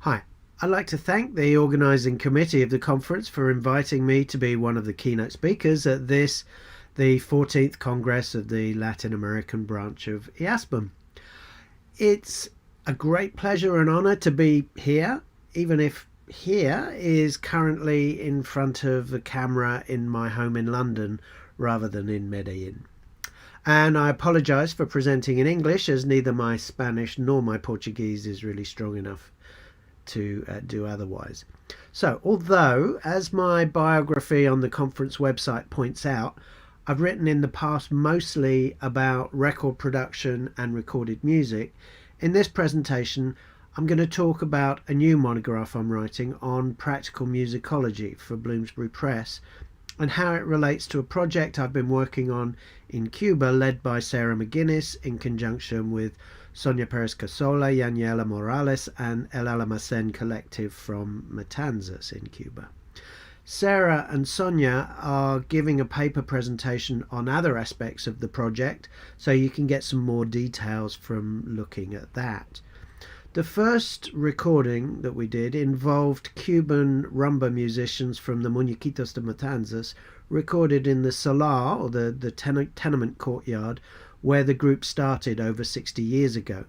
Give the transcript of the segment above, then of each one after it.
Hi, I'd like to thank the organising committee of the conference for inviting me to be one of the keynote speakers at the 14th Congress of the Latin American branch of IASPM. It's a great pleasure and honour to be here, even if here is currently in front of the camera in my home in London rather than in Medellin. And I apologise for presenting in English, as neither my Spanish nor my Portuguese is really strong enough to do otherwise. So, although, as my biography on the conference website points out, I've written in the past mostly about record production and recorded music, in this presentation I'm going to talk about a new monograph I'm writing on practical musicology for Bloomsbury Press and how it relates to a project I've been working on in Cuba led by Sarah McGuinness in conjunction with Sonia Perez Casola, Yaniela Morales and El Alamacen Collective from Matanzas in Cuba. Sarah and Sonia are giving a paper presentation on other aspects of the project, so you can get some more details from looking at that. The first recording that we did involved Cuban rumba musicians from the Muñequitos de Matanzas, recorded in the Salar, or the tenement courtyard, where the group started over 60 years ago.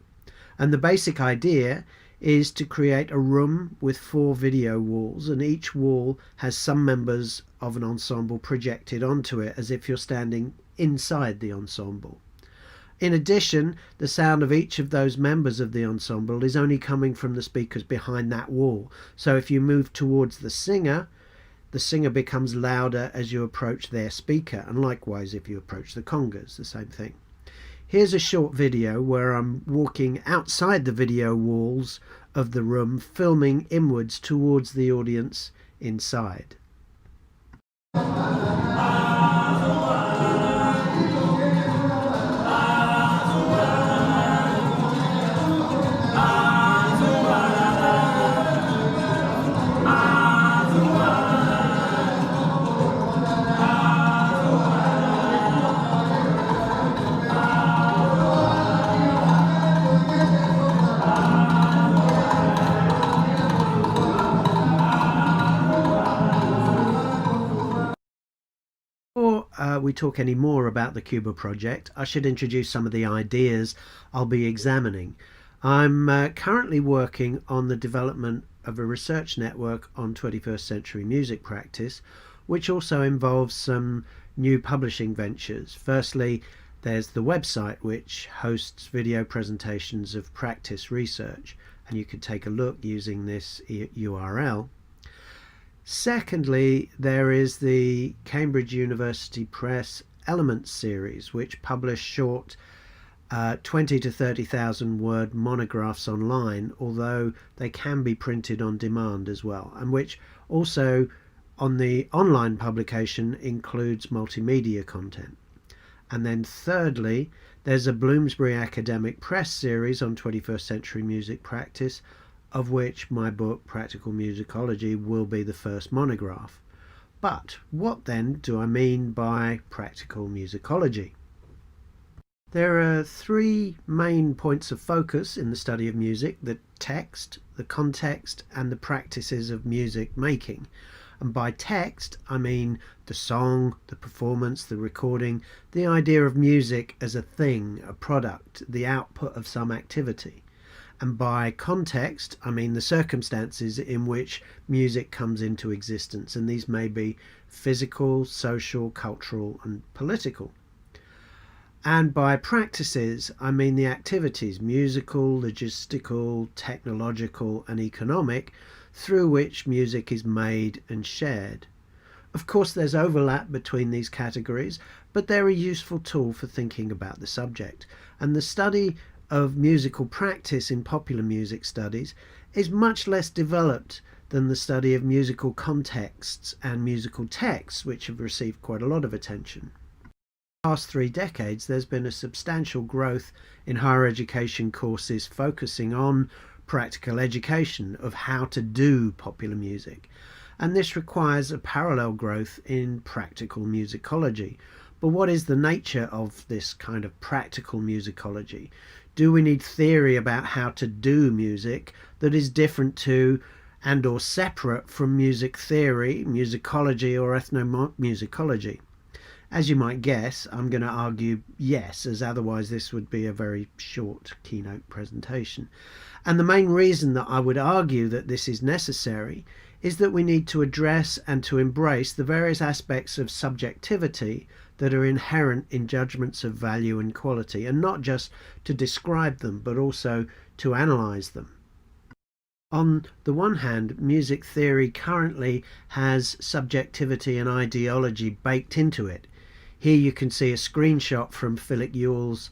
And the basic idea is to create a room with 4 video walls, and each wall has some members of an ensemble projected onto it as if you're standing inside the ensemble. In addition, the sound of each of those members of the ensemble is only coming from the speakers behind that wall. So if you move towards the singer becomes louder as you approach their speaker, and likewise if you approach the congas, the same thing. Here's a short video where I'm walking outside the video walls of the room, filming inwards towards the audience inside. Before we talk any more about the Cuba project, I should introduce some of the ideas I'll be examining. I'm currently working on the development of a research network on 21st century music practice, which also involves some new publishing ventures. Firstly, there's the website, which hosts video presentations of practice research, and you can take a look using this URL. Secondly, there is the Cambridge University Press Elements series, which publish short 20 to 30,000 word monographs online, although they can be printed on demand as well, and which also on the online publication includes multimedia content. And then thirdly, there's a Bloomsbury Academic Press series on 21st century music practice, of which my book Practical Musicology will be the first monograph. But what then do I mean by practical musicology? There are 3 main points of focus in the study of music: the text, the context, and the practices of music making. And by text, I mean the song, the performance, the recording, the idea of music as a thing, a product, the output of some activity. And by context, I mean the circumstances in which music comes into existence, and these may be physical, social, cultural, and political. And by practices, I mean the activities, musical, logistical, technological, and economic, through which music is made and shared. Of course, there's overlap between these categories, but they're a useful tool for thinking about the subject. And the study of musical practice in popular music studies is much less developed than the study of musical contexts and musical texts, which have received quite a lot of attention. In the past 3 decades, there's been a substantial growth in higher education courses focusing on practical education of how to do popular music, and this requires a parallel growth in practical musicology. But what is the nature of this kind of practical musicology? Do we need theory about how to do music that is different to and or separate from music theory, musicology or ethnomusicology? As you might guess, I'm going to argue yes, as otherwise this would be a very short keynote presentation. And the main reason that I would argue that this is necessary is that we need to address and to embrace the various aspects of subjectivity that are inherent in judgments of value and quality, and not just to describe them, but also to analyze them. On the one hand, music theory currently has subjectivity and ideology baked into it. Here you can see a screenshot from Philip Ewell's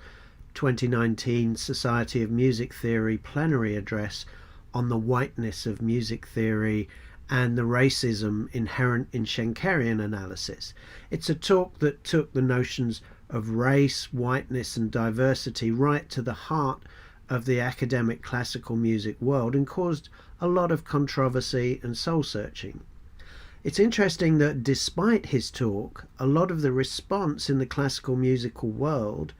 2019 Society of Music Theory plenary address on the whiteness of music theory and the racism inherent in Schenkerian analysis. It's a talk that took the notions of race, whiteness and diversity right to the heart of the academic classical music world and caused a lot of controversy and soul-searching. It's interesting that despite his talk, a lot of the response in the classical musical world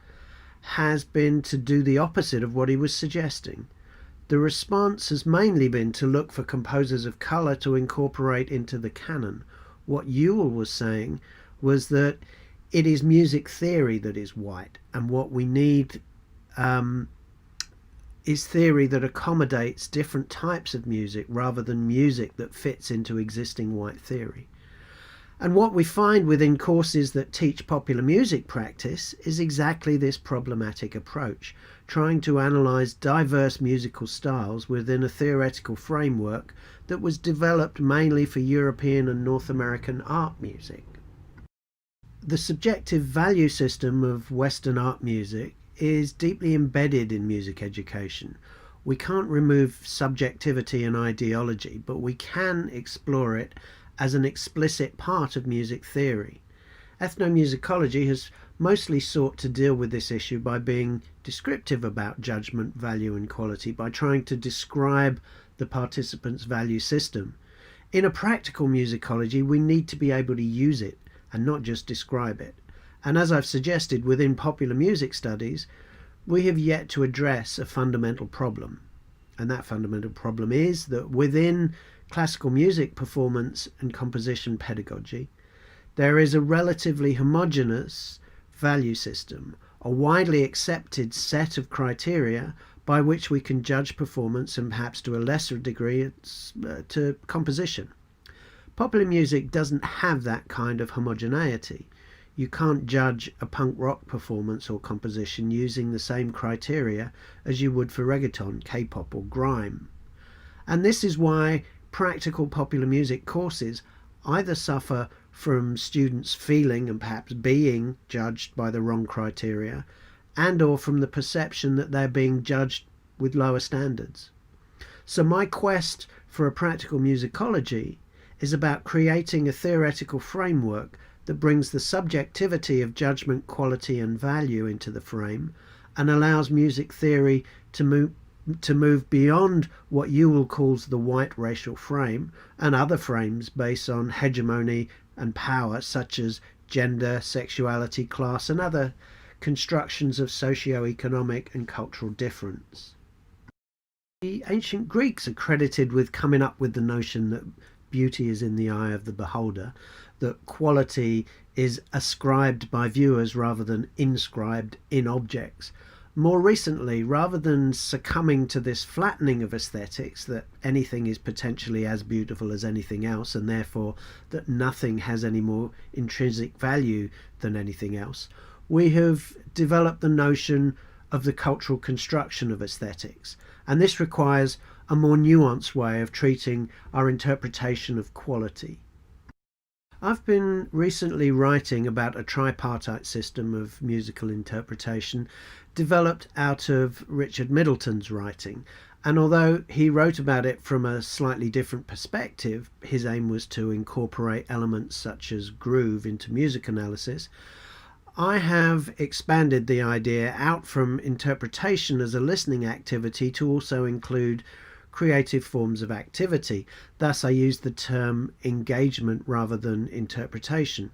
has been to do the opposite of what he was suggesting. The response has mainly been to look for composers of colour to incorporate into the canon. What Ewell was saying was that it is music theory that is white, and what we need is theory that accommodates different types of music rather than music that fits into existing white theory. And what we find within courses that teach popular music practice is exactly this problematic approach, trying to analyze diverse musical styles within a theoretical framework that was developed mainly for European and North American art music. The subjective value system of Western art music is deeply embedded in music education. We can't remove subjectivity and ideology, but we can explore it as an explicit part of music theory. Ethnomusicology has mostly sought to deal with this issue by being descriptive about judgment, value and quality, by trying to describe the participants' value system. In a practical musicology, we need to be able to use it and not just describe it. And as I've suggested within popular music studies, we have yet to address a fundamental problem. And that fundamental problem is that within classical music performance and composition pedagogy, there is a relatively homogeneous value system, a widely accepted set of criteria by which we can judge performance and perhaps to a lesser degree to composition. Popular music doesn't have that kind of homogeneity. You can't judge a punk rock performance or composition using the same criteria as you would for reggaeton, K-pop or grime. And this is why practical popular music courses either suffer from students feeling and perhaps being judged by the wrong criteria, and or from the perception that they're being judged with lower standards. So my quest for a practical musicology is about creating a theoretical framework that brings the subjectivity of judgment, quality and value into the frame and allows music theory to move beyond what Ewell calls the white racial frame and other frames based on hegemony and power such as gender, sexuality, class and other constructions of socio-economic and cultural difference. The ancient Greeks are credited with coming up with the notion that beauty is in the eye of the beholder, that quality is ascribed by viewers rather than inscribed in objects. More recently, rather than succumbing to this flattening of aesthetics, that anything is potentially as beautiful as anything else and therefore that nothing has any more intrinsic value than anything else, we have developed the notion of the cultural construction of aesthetics, and this requires a more nuanced way of treating our interpretation of quality. I've been recently writing about a tripartite system of musical interpretation developed out of Richard Middleton's writing, and although he wrote about it from a slightly different perspective, his aim was to incorporate elements such as groove into music analysis, I have expanded the idea out from interpretation as a listening activity to also include creative forms of activity. Thus I use the term engagement rather than interpretation.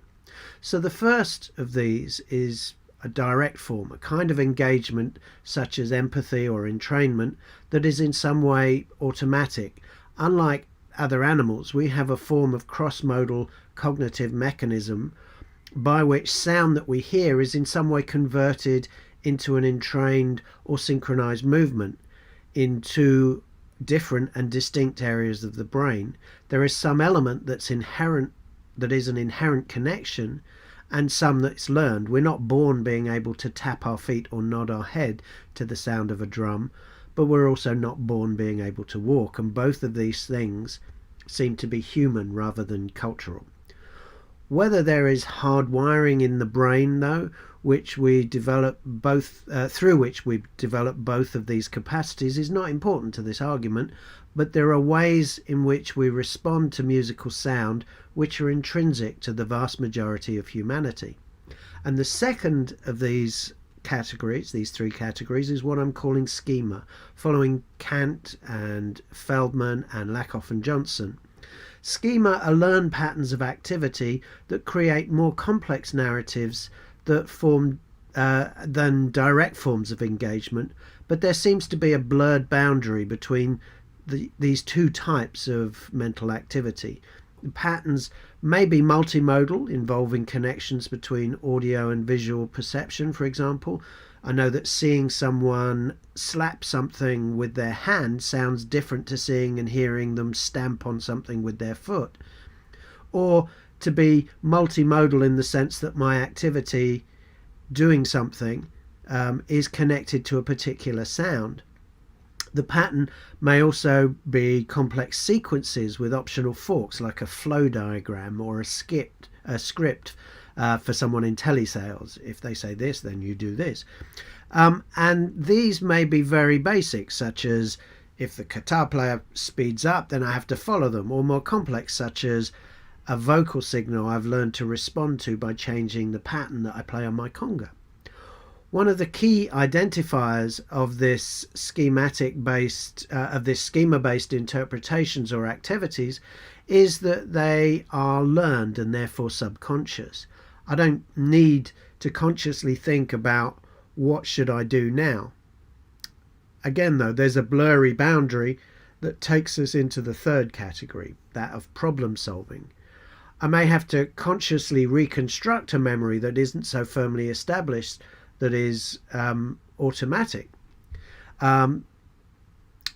So the first of these is a direct form, a kind of engagement such as empathy or entrainment that is in some way automatic. Unlike other animals, we have a form of cross-modal cognitive mechanism by which sound that we hear is in some way converted into an entrained or synchronized movement in two different and distinct areas of the brain. There is some element that's inherent, that is an inherent connection, and some that's learned. We're not born being able to tap our feet or nod our head to the sound of a drum, but we're also not born being able to walk, and both of these things seem to be human rather than cultural. Whether there is hardwiring in the brain, though, which we develop both through which we develop both of these capacities, is not important to this argument, but there are ways in which we respond to musical sound which are intrinsic to the vast majority of humanity. And the second of these categories, these three categories, is what I'm calling schema, following Kant and Feldman and Lakoff and Johnson. Schema are learned patterns of activity that create more complex narratives that form than direct forms of engagement, but there seems to be a blurred boundary between these two types of mental activity. The patterns may be multimodal, involving connections between audio and visual perception, for example. I know that seeing someone slap something with their hand sounds different to seeing and hearing them stamp on something with their foot. Or to be multimodal in the sense that my activity doing something is connected to a particular sound. The pattern may also be complex sequences with optional forks, like a flow diagram or a script for someone in telesales. If they say this, then you do this. And these may be very basic, such as if the guitar player speeds up, then I have to follow them, or more complex, such as a vocal signal I've learned to respond to by changing the pattern that I play on my conga. One of the key identifiers of this schema-based interpretations or activities is that they are learned and therefore subconscious. I don't need to consciously think about what should I do now. Again, though, there's a blurry boundary that takes us into the third category, that of problem solving. I may have to consciously reconstruct a memory that isn't so firmly established, that is automatic.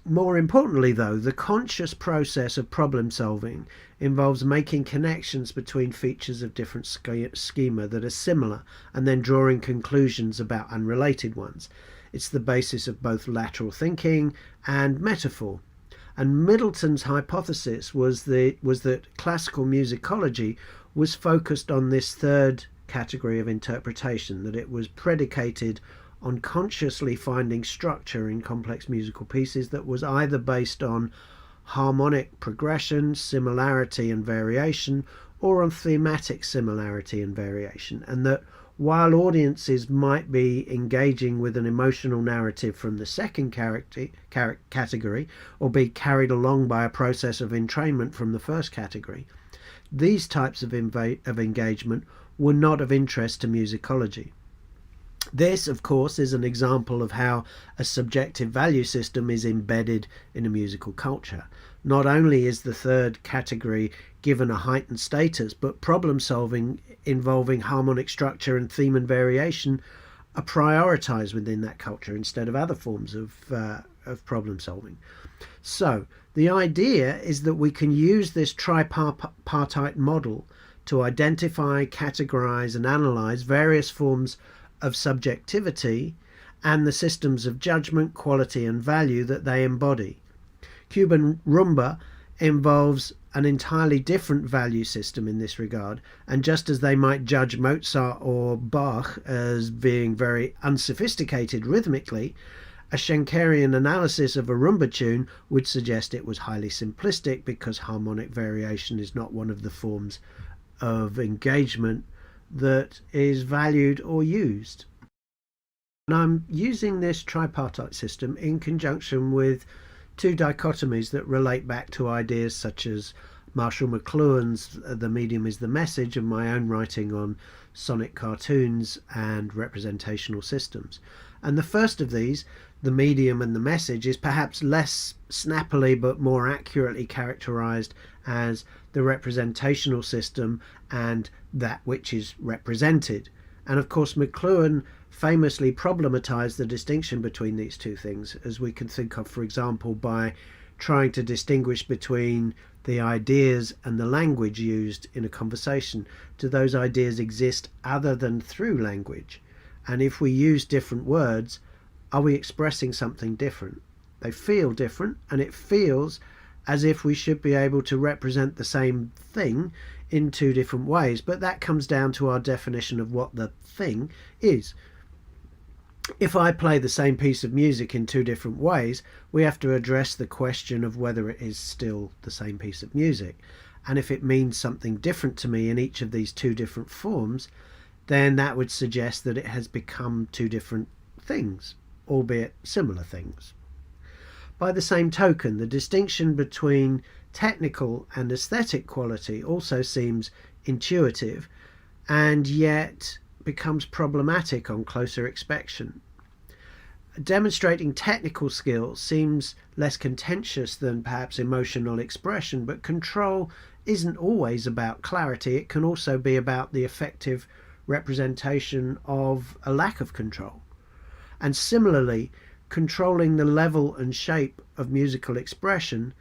More importantly, though, the conscious process of problem solving involves making connections between features of different schema that are similar and then drawing conclusions about unrelated ones. It's the basis of both lateral thinking and metaphor. And Middleton's hypothesis was that classical musicology was focused on this third category of interpretation, that it was predicated on consciously finding structure in complex musical pieces that was either based on harmonic progression, similarity and variation, or on thematic similarity and variation, and that while audiences might be engaging with an emotional narrative from the second category, or be carried along by a process of entrainment from the first category, these types of engagement were not of interest to musicology. This, of course, is an example of how a subjective value system is embedded in a musical culture. Not only is the third category given a heightened status, but problem solving involving harmonic structure and theme and variation are prioritized within that culture instead of other forms of problem solving. So the idea is that we can use this tripartite model to identify, categorize and analyze various forms of subjectivity and the systems of judgment, quality and value that they embody. Cuban rumba involves an entirely different value system in this regard, and just as they might judge Mozart or Bach as being very unsophisticated rhythmically, a Schenkerian analysis of a rumba tune would suggest it was highly simplistic because harmonic variation is not one of the forms of engagement that is valued or used. And I'm using this tripartite system in conjunction with two dichotomies that relate back to ideas such as Marshall McLuhan's The Medium is the Message, and my own writing on sonic cartoons and representational systems. And the first of these, The Medium and the Message, is perhaps less snappily but more accurately characterized as the representational system and that which is represented. And of course, McLuhan famously problematized the distinction between these two things, as we can think of, for example, by trying to distinguish between the ideas and the language used in a conversation. Do those ideas exist other than through language? And if we use different words, are we expressing something different? They feel different, and it feels as if we should be able to represent the same thing in two different ways, but that comes down to our definition of what the thing is. If I play the same piece of music in two different ways, we have to address the question of whether it is still the same piece of music. And if it means something different to me in each of these two different forms, then that would suggest that it has become two different things, albeit similar things. By the same token, the distinction between technical and aesthetic quality also seems intuitive, and yet becomes problematic on closer inspection. Demonstrating technical skill seems less contentious than perhaps emotional expression, but control isn't always about clarity. It can also be about the effective representation of a lack of control. And similarly, controlling the level and shape of musical expression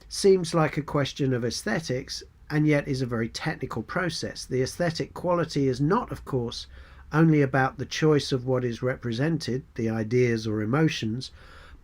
seems like a question of aesthetics, and yet is a very technical process. The aesthetic quality is not, of course, only about the choice of what is represented, the ideas or emotions,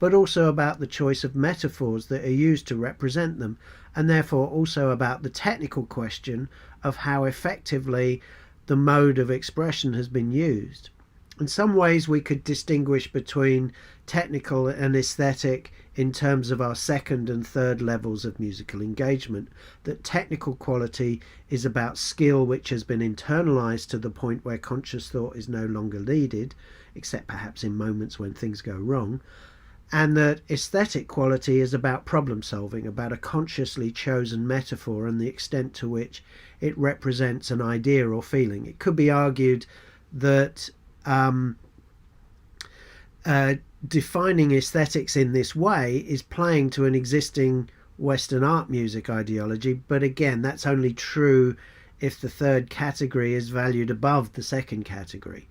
but also about the choice of metaphors that are used to represent them, and therefore also about the technical question of how effectively the mode of expression has been used. In some ways, we could distinguish between technical and aesthetic in terms of our second and third levels of musical engagement. That technical quality is about skill which has been internalized to the point where conscious thought is no longer needed, except perhaps in moments when things go wrong. And that aesthetic quality is about problem solving, about a consciously chosen metaphor and the extent to which it represents an idea or feeling. It could be argued that defining aesthetics in this way is playing to an existing Western art music ideology, but again, that's only true if the third category is valued above the second category.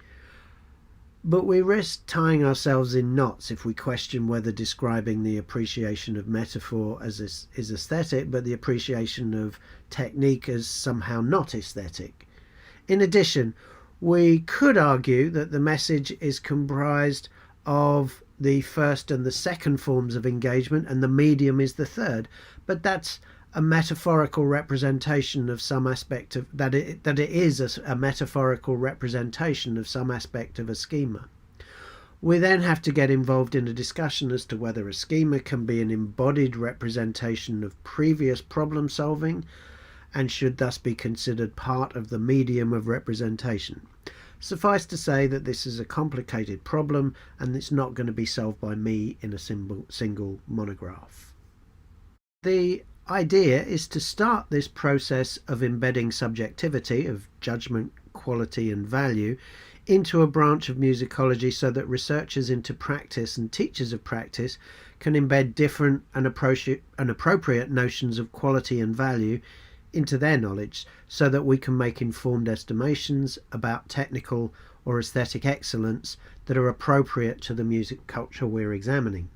But we risk tying ourselves in knots if we question whether describing the appreciation of metaphor as is aesthetic, but the appreciation of technique as somehow not aesthetic. In addition, we could argue that the message is comprised of the first and the second forms of engagement, and the medium is the third, but that's a metaphorical representation of some aspect of that it is a metaphorical representation of some aspect of a schema. We then have to get involved in a discussion as to whether a schema can be an embodied representation of previous problem solving and should thus be considered part of the medium of representation. Suffice to say that this is a complicated problem, and it's not going to be solved by me in a single monograph. The idea is to start this process of embedding subjectivity, of judgment, quality and value, into a branch of musicology so that researchers into practice and teachers of practice can embed different and appropriate notions of quality and value into their knowledge, so that we can make informed estimations about technical or aesthetic excellence that are appropriate to the music culture we're examining.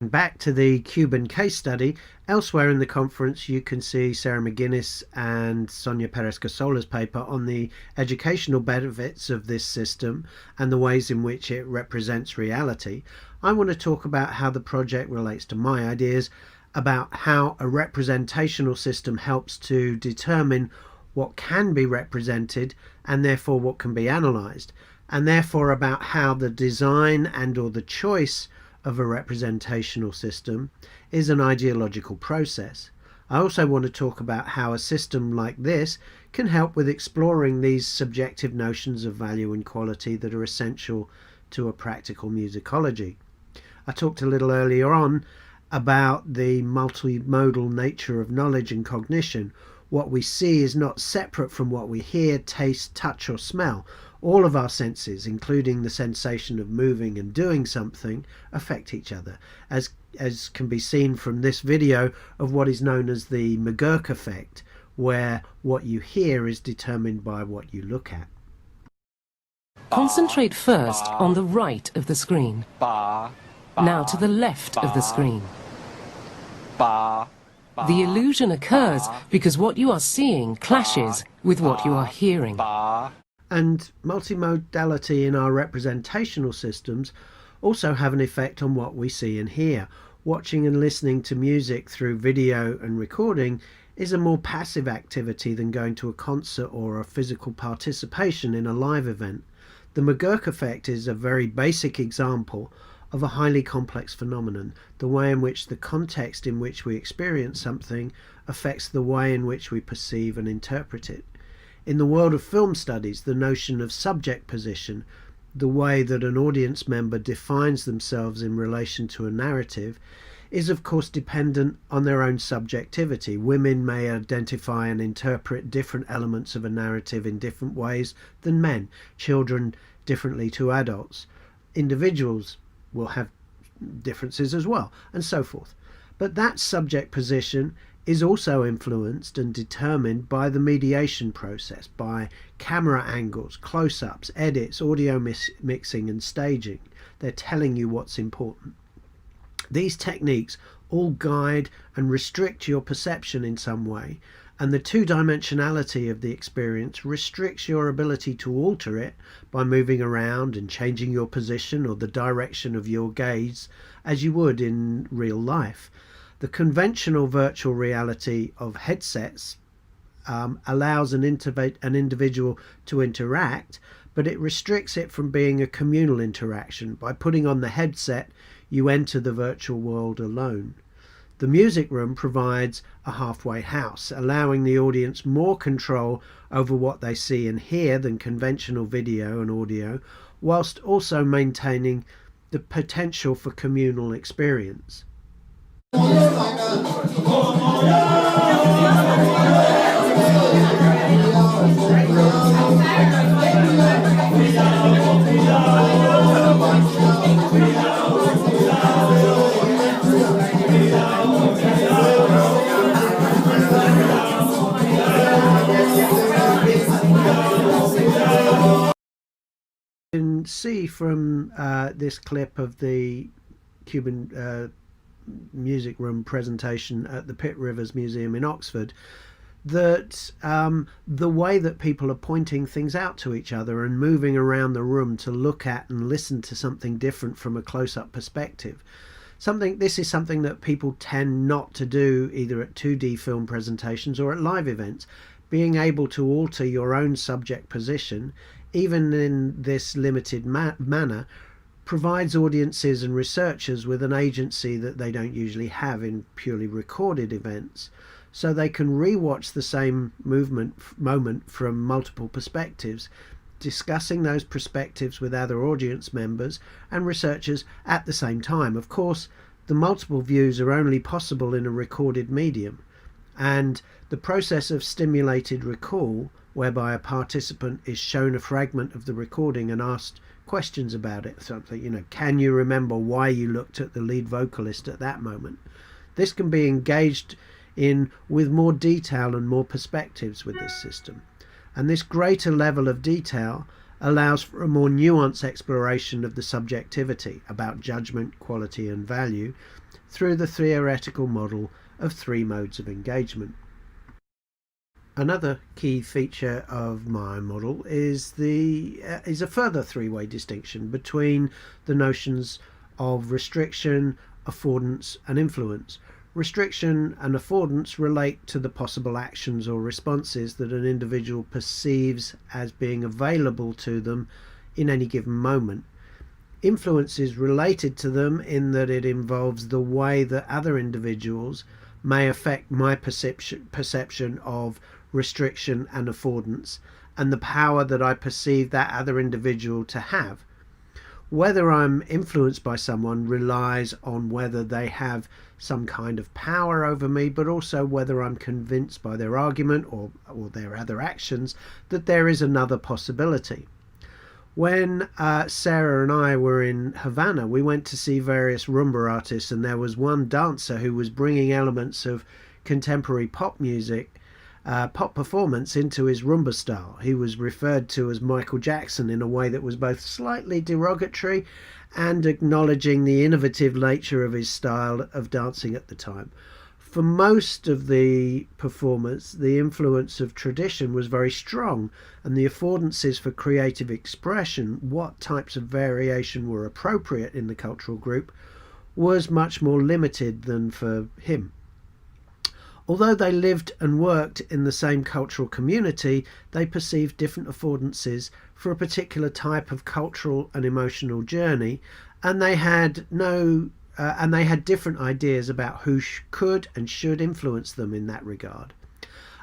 Back to the Cuban case study, elsewhere in the conference you can see Sarah McGuinness and Sonia Perez-Casola's paper on the educational benefits of this system and the ways in which it represents reality. I want to talk about how the project relates to my ideas about how a representational system helps to determine what can be represented and therefore what can be analysed, and therefore about how the design and or the choice of a representational system is an ideological process. I also want to talk about how a system like this can help with exploring these subjective notions of value and quality that are essential to a practical musicology. I talked a little earlier on about the multimodal nature of knowledge and cognition. What we see is not separate from what we hear, taste, touch or smell. All of our senses, including the sensation of moving and doing something, affect each other, as can be seen from this video of what is known as the McGurk effect, where what you hear is determined by what you look at. Concentrate first on the right of the screen. Now to the left of the screen. The illusion occurs because what you are seeing clashes with what you are hearing. And multimodality in our representational systems also have an effect on what we see and hear. Watching and listening to music through video and recording is a more passive activity than going to a concert or a physical participation in a live event. The McGurk effect is a very basic example of a highly complex phenomenon, the way in which the context in which we experience something affects the way in which we perceive and interpret it. In the world of film studies, the notion of subject position, the way that an audience member defines themselves in relation to a narrative, is of course dependent on their own subjectivity. Women may identify and interpret different elements of a narrative in different ways than men, children differently to adults. Individuals will have differences as well, and so forth. But that subject position is also influenced and determined by the mediation process, by camera angles, close-ups, edits, audio mixing and staging. They're telling you what's important. These techniques all guide and restrict your perception in some way, and the two-dimensionality of the experience restricts your ability to alter it by moving around and changing your position or the direction of your gaze as you would in real life. The conventional virtual reality of headsets allows an individual to interact, but it restricts it from being a communal interaction. By putting on the headset, you enter the virtual world alone. The music room provides a halfway house, allowing the audience more control over what they see and hear than conventional video and audio, whilst also maintaining the potential for communal experience. You can see from this clip of the Cuban music room presentation at the Pitt Rivers Museum in Oxford that the way that people are pointing things out to each other and moving around the room to look at and listen to something different from a close-up perspective. This is something that people tend not to do either at 2D film presentations or at live events. Being able to alter your own subject position, even in this limited manner, provides audiences and researchers with an agency that they don't usually have in purely recorded events, so they can re-watch the same moment from multiple perspectives, discussing those perspectives with other audience members and researchers at the same time. Of course, the multiple views are only possible in a recorded medium, and the process of stimulated recall, whereby a participant is shown a fragment of the recording and asked questions about it, something, can you remember why you looked at the lead vocalist at that moment? This can be engaged in with more detail and more perspectives with this system. And this greater level of detail allows for a more nuanced exploration of the subjectivity about judgment, quality and value through the theoretical model of three modes of engagement. Another key feature of my model is a further three-way distinction between the notions of restriction, affordance and influence. Restriction and affordance relate to the possible actions or responses that an individual perceives as being available to them in any given moment. Influence is related to them in that it involves the way that other individuals may affect my perception of restriction and affordance and the power that I perceive that other individual to have. Whether I'm influenced by someone relies on whether they have some kind of power over me, but also whether I'm convinced by their argument or their other actions that there is another possibility. When Sarah and I were in Havana, we went to see various rumba artists, and there was one dancer who was bringing elements of contemporary pop music, pop performance into his rumba style. He was referred to as Michael Jackson in a way that was both slightly derogatory and acknowledging the innovative nature of his style of dancing at the time. For most of the performance, the influence of tradition was very strong, and the affordances for creative expression, what types of variation were appropriate in the cultural group, was much more limited than for him. Although they lived and worked in the same cultural community, they perceived different affordances for a particular type of cultural and emotional journey, and they had different ideas about who could and should influence them in that regard.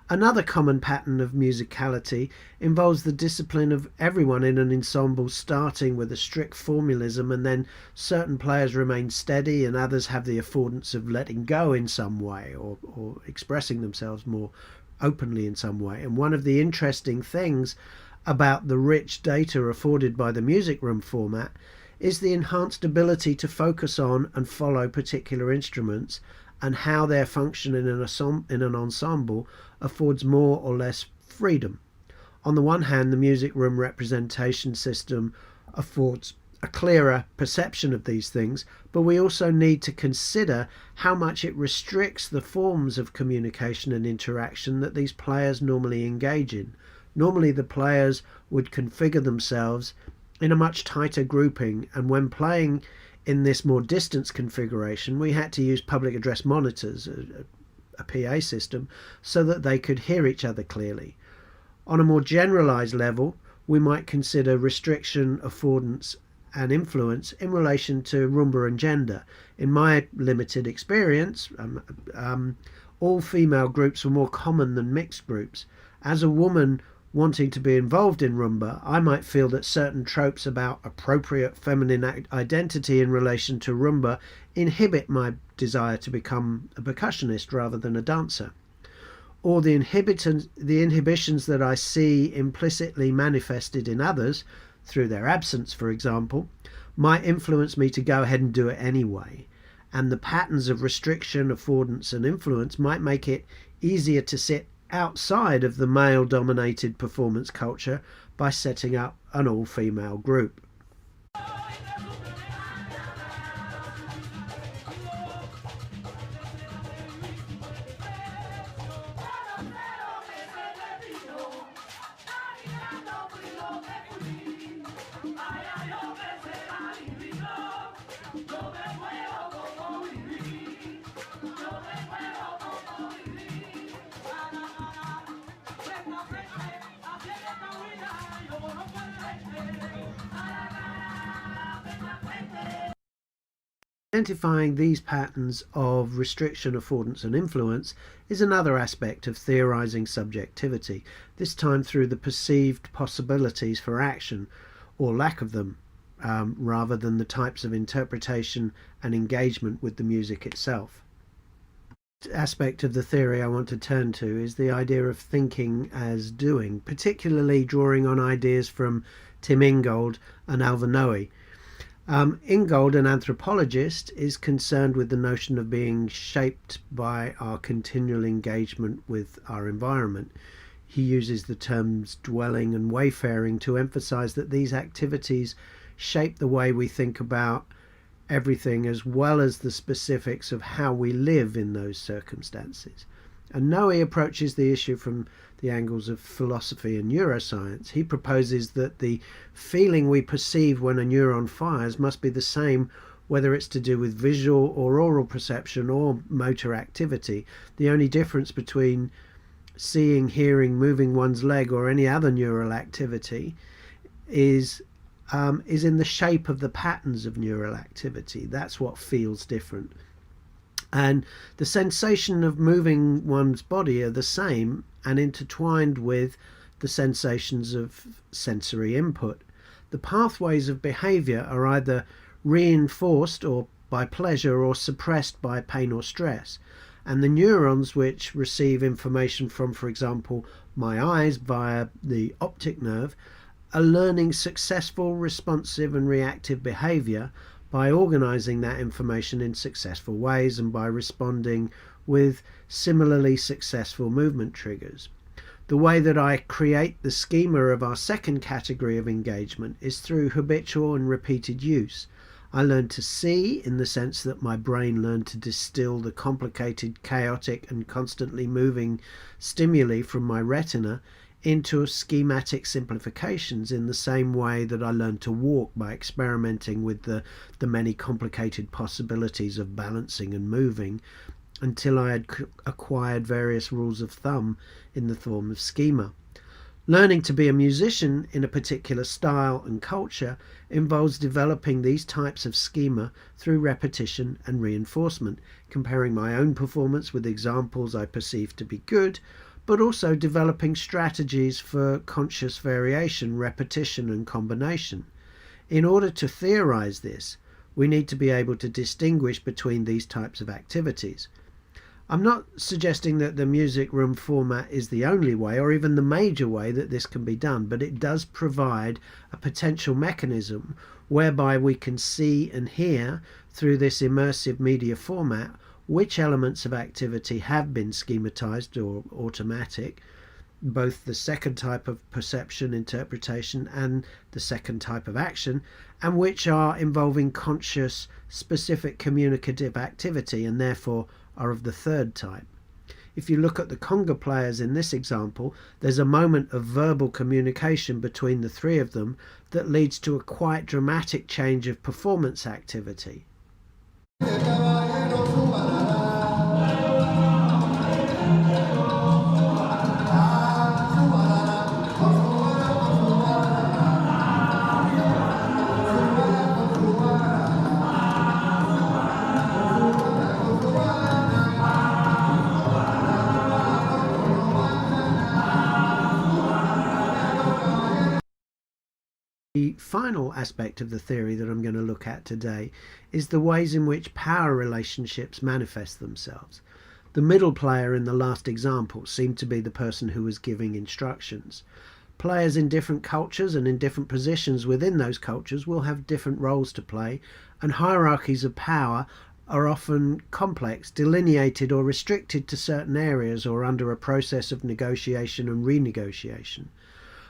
Another common pattern of musicality involves the discipline of everyone in an ensemble starting with a strict formalism, and then certain players remain steady and others have the affordance of letting go in some way or expressing themselves more openly in some way. And one of the interesting things about the rich data afforded by the music room format is the enhanced ability to focus on and follow particular instruments, and how their function in an ensemble affords more or less freedom. On the one hand, the music room representation system affords a clearer perception of these things, but we also need to consider how much it restricts the forms of communication and interaction that these players normally engage in. Normally the players would configure themselves in a much tighter grouping, and when playing in this more distance configuration, we had to use public address monitors, a PA system, so that they could hear each other clearly. On a more generalized level, we might consider restriction, affordance, and influence in relation to rumba and gender. In my limited experience, all female groups were more common than mixed groups. As a woman wanting to be involved in rumba, I might feel that certain tropes about appropriate feminine identity in relation to rumba inhibit my desire to become a percussionist rather than a dancer. Or the inhibitions that I see implicitly manifested in others, through their absence for example, might influence me to go ahead and do it anyway. And the patterns of restriction, affordance and influence might make it easier to sit outside of the male-dominated performance culture by setting up an all-female group. Identifying these patterns of restriction, affordance and influence is another aspect of theorizing subjectivity, this time through the perceived possibilities for action, or lack of them, rather than the types of interpretation and engagement with the music itself. The aspect of the theory I want to turn to is the idea of thinking as doing, particularly drawing on ideas from Tim Ingold and Alva Noe. Ingold, an anthropologist, is concerned with the notion of being shaped by our continual engagement with our environment. He uses the terms dwelling and wayfaring to emphasize that these activities shape the way we think about everything, as well as the specifics of how we live in those circumstances. And Noe approaches the issue from the angles of philosophy and neuroscience. He proposes that the feeling we perceive when a neuron fires must be the same whether it's to do with visual or oral perception or motor activity. The only difference between seeing, hearing, moving one's leg or any other neural activity is in the shape of the patterns of neural activity. That's what feels different. And the sensation of moving one's body are the same and intertwined with the sensations of sensory input. the pathways of behavior are either reinforced or by pleasure or suppressed by pain or stress. And the neurons which receive information from, for example, my eyes via the optic nerve are learning successful, responsive and reactive behavior by organizing that information in successful ways and by responding with similarly successful movement triggers. The way that I create the schema of our second category of engagement is through habitual and repeated use. I learn to see in the sense that my brain learned to distill the complicated, chaotic and constantly moving stimuli from my retina into schematic simplifications in the same way that I learned to walk by experimenting with the many complicated possibilities of balancing and moving until I had acquired various rules of thumb in the form of schema. Learning to be a musician in a particular style and culture involves developing these types of schema through repetition and reinforcement, comparing my own performance with examples I perceive to be good, but also developing strategies for conscious variation, repetition and combination. In order to theorize this, we need to be able to distinguish between these types of activities. I'm not suggesting that the music room format is the only way or even the major way that this can be done, but it does provide a potential mechanism whereby we can see and hear through this immersive media format which elements of activity have been schematized or automatic, both the second type of perception interpretation and the second type of action, and which are involving conscious specific communicative activity and therefore are of the third type. If you look at the conga players in this example, there's a moment of verbal communication between the three of them that leads to a quite dramatic change of performance activity. The final aspect of the theory that I'm going to look at today is the ways in which power relationships manifest themselves. The middle player in the last example seemed to be the person who was giving instructions. Players in different cultures and in different positions within those cultures will have different roles to play, and hierarchies of power are often complex, delineated or restricted to certain areas or under a process of negotiation and renegotiation.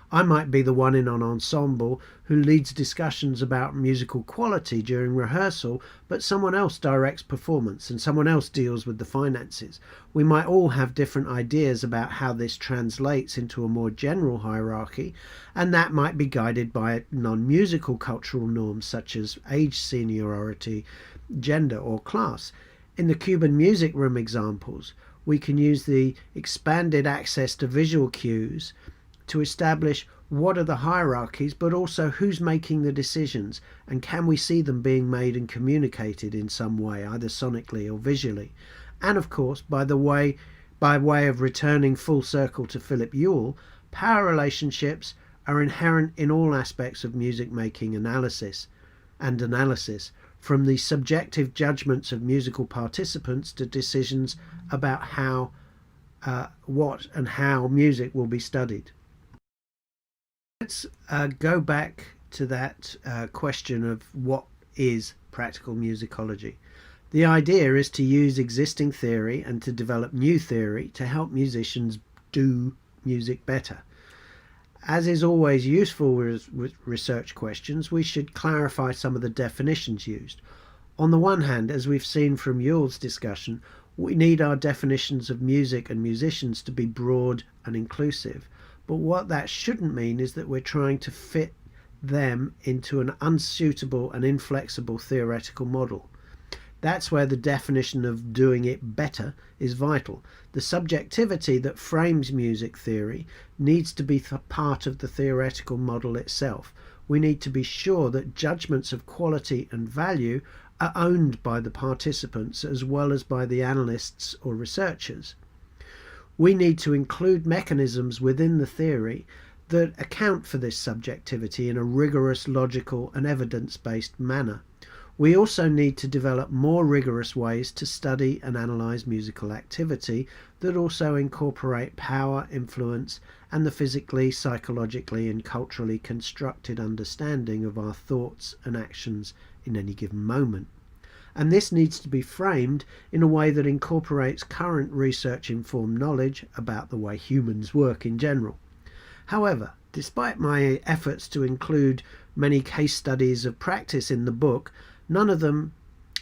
I might be the one in an ensemble who leads discussions about musical quality during rehearsal, but someone else directs performance and someone else deals with the finances. We might all have different ideas about how this translates into a more general hierarchy, and that might be guided by non-musical cultural norms such as age seniority, gender or class. In the Cuban music room examples, we can use the expanded access to visual cues to establish what are the hierarchies, but also who's making the decisions and can we see them being made and communicated in some way, either sonically or visually. And of course, by way of returning full circle to Philip Ewell, power relationships are inherent in all aspects of music making analysis, from the subjective judgments of musical participants to decisions about how, what and how music will be studied. Let's go back to that question of what is practical musicology. The idea is to use existing theory and to develop new theory to help musicians do music better. As is always useful with research questions, we should clarify some of the definitions used. On the one hand, as we've seen from Ewell's discussion, we need our definitions of music and musicians to be broad and inclusive. But what that shouldn't mean is that we're trying to fit them into an unsuitable and inflexible theoretical model. That's where the definition of doing it better is vital. The subjectivity that frames music theory needs to be part of the theoretical model itself. We need to be sure that judgments of quality and value are owned by the participants as well as by the analysts or researchers. We need to include mechanisms within the theory that account for this subjectivity in a rigorous, logical and evidence-based manner. We also need to develop more rigorous ways to study and analyse musical activity that also incorporate power, influence and the physically, psychologically and culturally constructed understanding of our thoughts and actions in any given moment. And this needs to be framed in a way that incorporates current research-informed knowledge about the way humans work in general. However, despite my efforts to include many case studies of practice in the book, none of them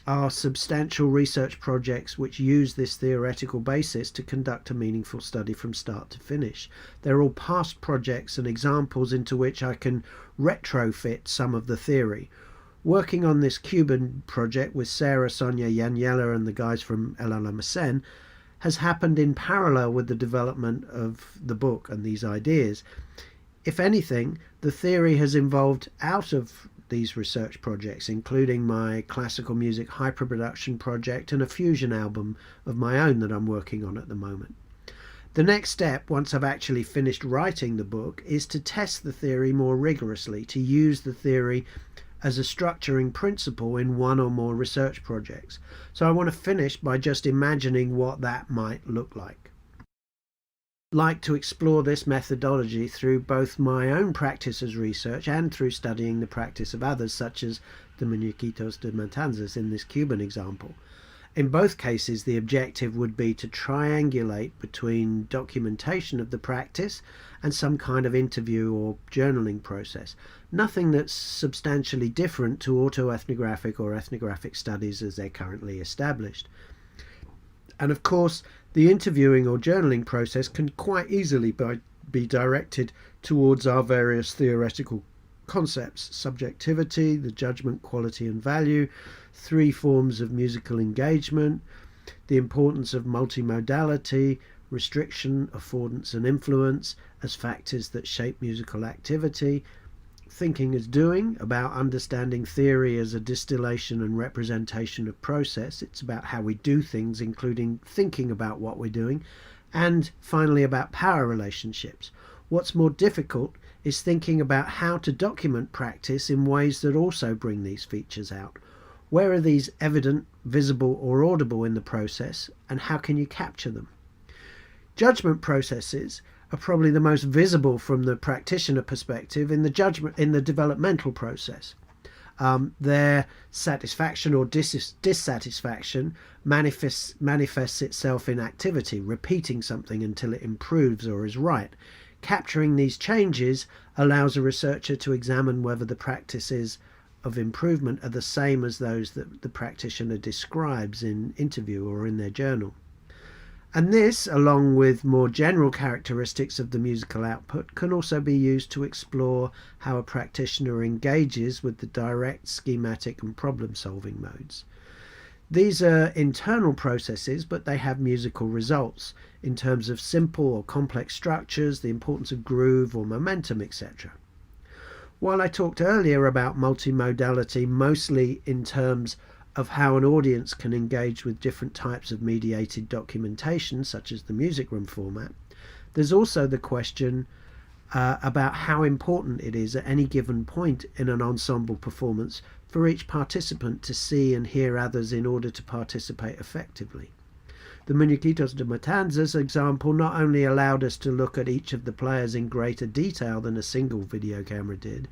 are substantial research projects which use this theoretical basis to conduct a meaningful study from start to finish. They're all past projects and examples into which I can retrofit some of the theory. Working on this Cuban project with Sarah, Sonia, Yaniela and the guys from LLMSN has happened in parallel with the development of the book and these ideas. If anything, the theory has evolved out of these research projects, including my classical music hyperproduction project and a fusion album of my own that I'm working on at the moment. The next step, once I've actually finished writing the book, is to test the theory more rigorously, to use the theory as a structuring principle in one or more research projects. So I want to finish by just imagining what that might look like. I'd like to explore this methodology through both my own practice as research and through studying the practice of others, such as the Muñequitos de Matanzas in this Cuban example. In both cases, the objective would be to triangulate between documentation of the practice and some kind of interview or journaling process. Nothing that's substantially different to autoethnographic or ethnographic studies as they're currently established. And of course, the interviewing or journaling process can quite easily be directed towards our various theoretical concepts: subjectivity, the judgment, quality and value, three forms of musical engagement, the importance of multimodality, restriction, affordance and influence as factors that shape musical activity, thinking as doing, about understanding theory as a distillation and representation of process. It's about how we do things, including thinking about what we're doing, and finally about power relationships. What's more difficult is thinking about how to document practice in ways that also bring these features out. Where are these evident, visible or audible in the process, and how can you capture them? Judgment processes are probably the most visible from the practitioner perspective in the developmental process. Their satisfaction or dissatisfaction manifests itself in activity, repeating something until it improves or is right. Capturing these changes allows a researcher to examine whether the practices of improvement are the same as those that the practitioner describes in interview or in their journal. And this, along with more general characteristics of the musical output, can also be used to explore how a practitioner engages with the direct, schematic and problem-solving modes. These are internal processes, but they have musical results in terms of simple or complex structures, the importance of groove or momentum, etc. While I talked earlier about multimodality mostly in terms of how an audience can engage with different types of mediated documentation, such as the music room format, there's also the question about how important it is at any given point in an ensemble performance for each participant to see and hear others in order to participate effectively. The Muñequitos de Matanzas example not only allowed us to look at each of the players in greater detail than a single video camera did,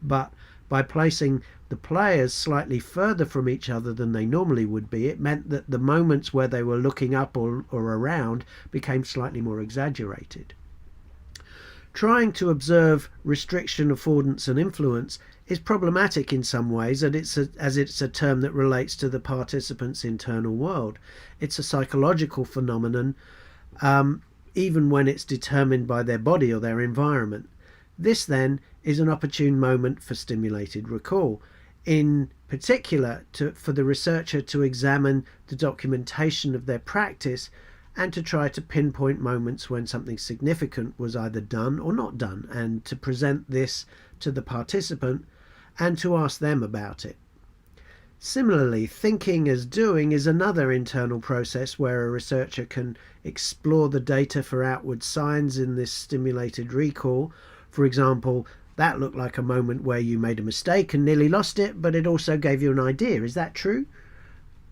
but by placing the players slightly further from each other than they normally would be, it meant that the moments where they were looking up or around became slightly more exaggerated. Trying to observe restriction, affordance and influence is problematic in some ways, as it's a term that relates to the participant's internal world. It's a psychological phenomenon, even when it's determined by their body or their environment. This then is an opportune moment for stimulated recall, in particular for the researcher to examine the documentation of their practice and to try to pinpoint moments when something significant was either done or not done, and to present this to the participant and to ask them about it. Similarly, thinking as doing is another internal process where a researcher can explore the data for outward signs in this stimulated recall. For example, that looked like a moment where you made a mistake and nearly lost it, but it also gave you an idea. Is that true?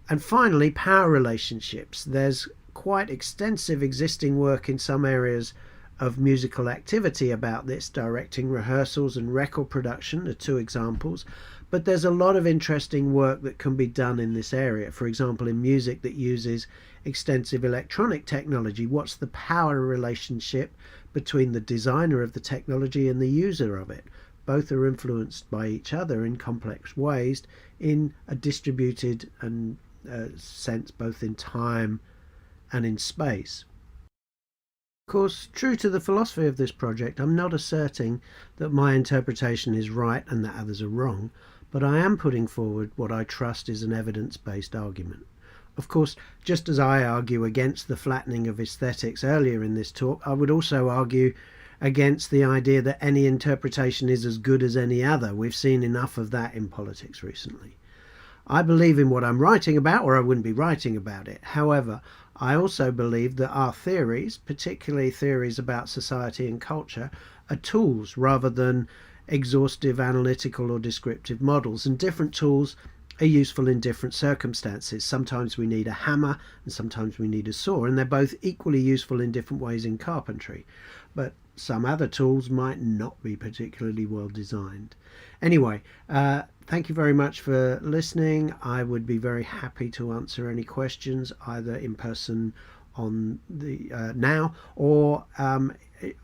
And finally, power relationships. There's quite extensive existing work in some areas of musical activity about this. Directing, rehearsals and record production are two examples, but there's a lot of interesting work that can be done in this area. For example, in music that uses extensive electronic technology, what's the power relationship between the designer of the technology and the user of it? Both are influenced by each other in complex ways in a distributed and sense, both in time and in space. Of course, true to the philosophy of this project, I'm not asserting that my interpretation is right and that others are wrong, but I am putting forward what I trust is an evidence-based argument. Of course, just as I argue against the flattening of aesthetics earlier in this talk, I would also argue against the idea that any interpretation is as good as any other. We've seen enough of that in politics recently. I believe in what I'm writing about, or I wouldn't be writing about it. However, I also believe that our theories, particularly theories about society and culture, are tools rather than exhaustive analytical or descriptive models, and different tools are useful in different circumstances. Sometimes we need a hammer and sometimes we need a saw, and they're both equally useful in different ways in carpentry. But some other tools might not be particularly well designed. Anyway, thank you very much for listening. I would be very happy to answer any questions either in person on the now or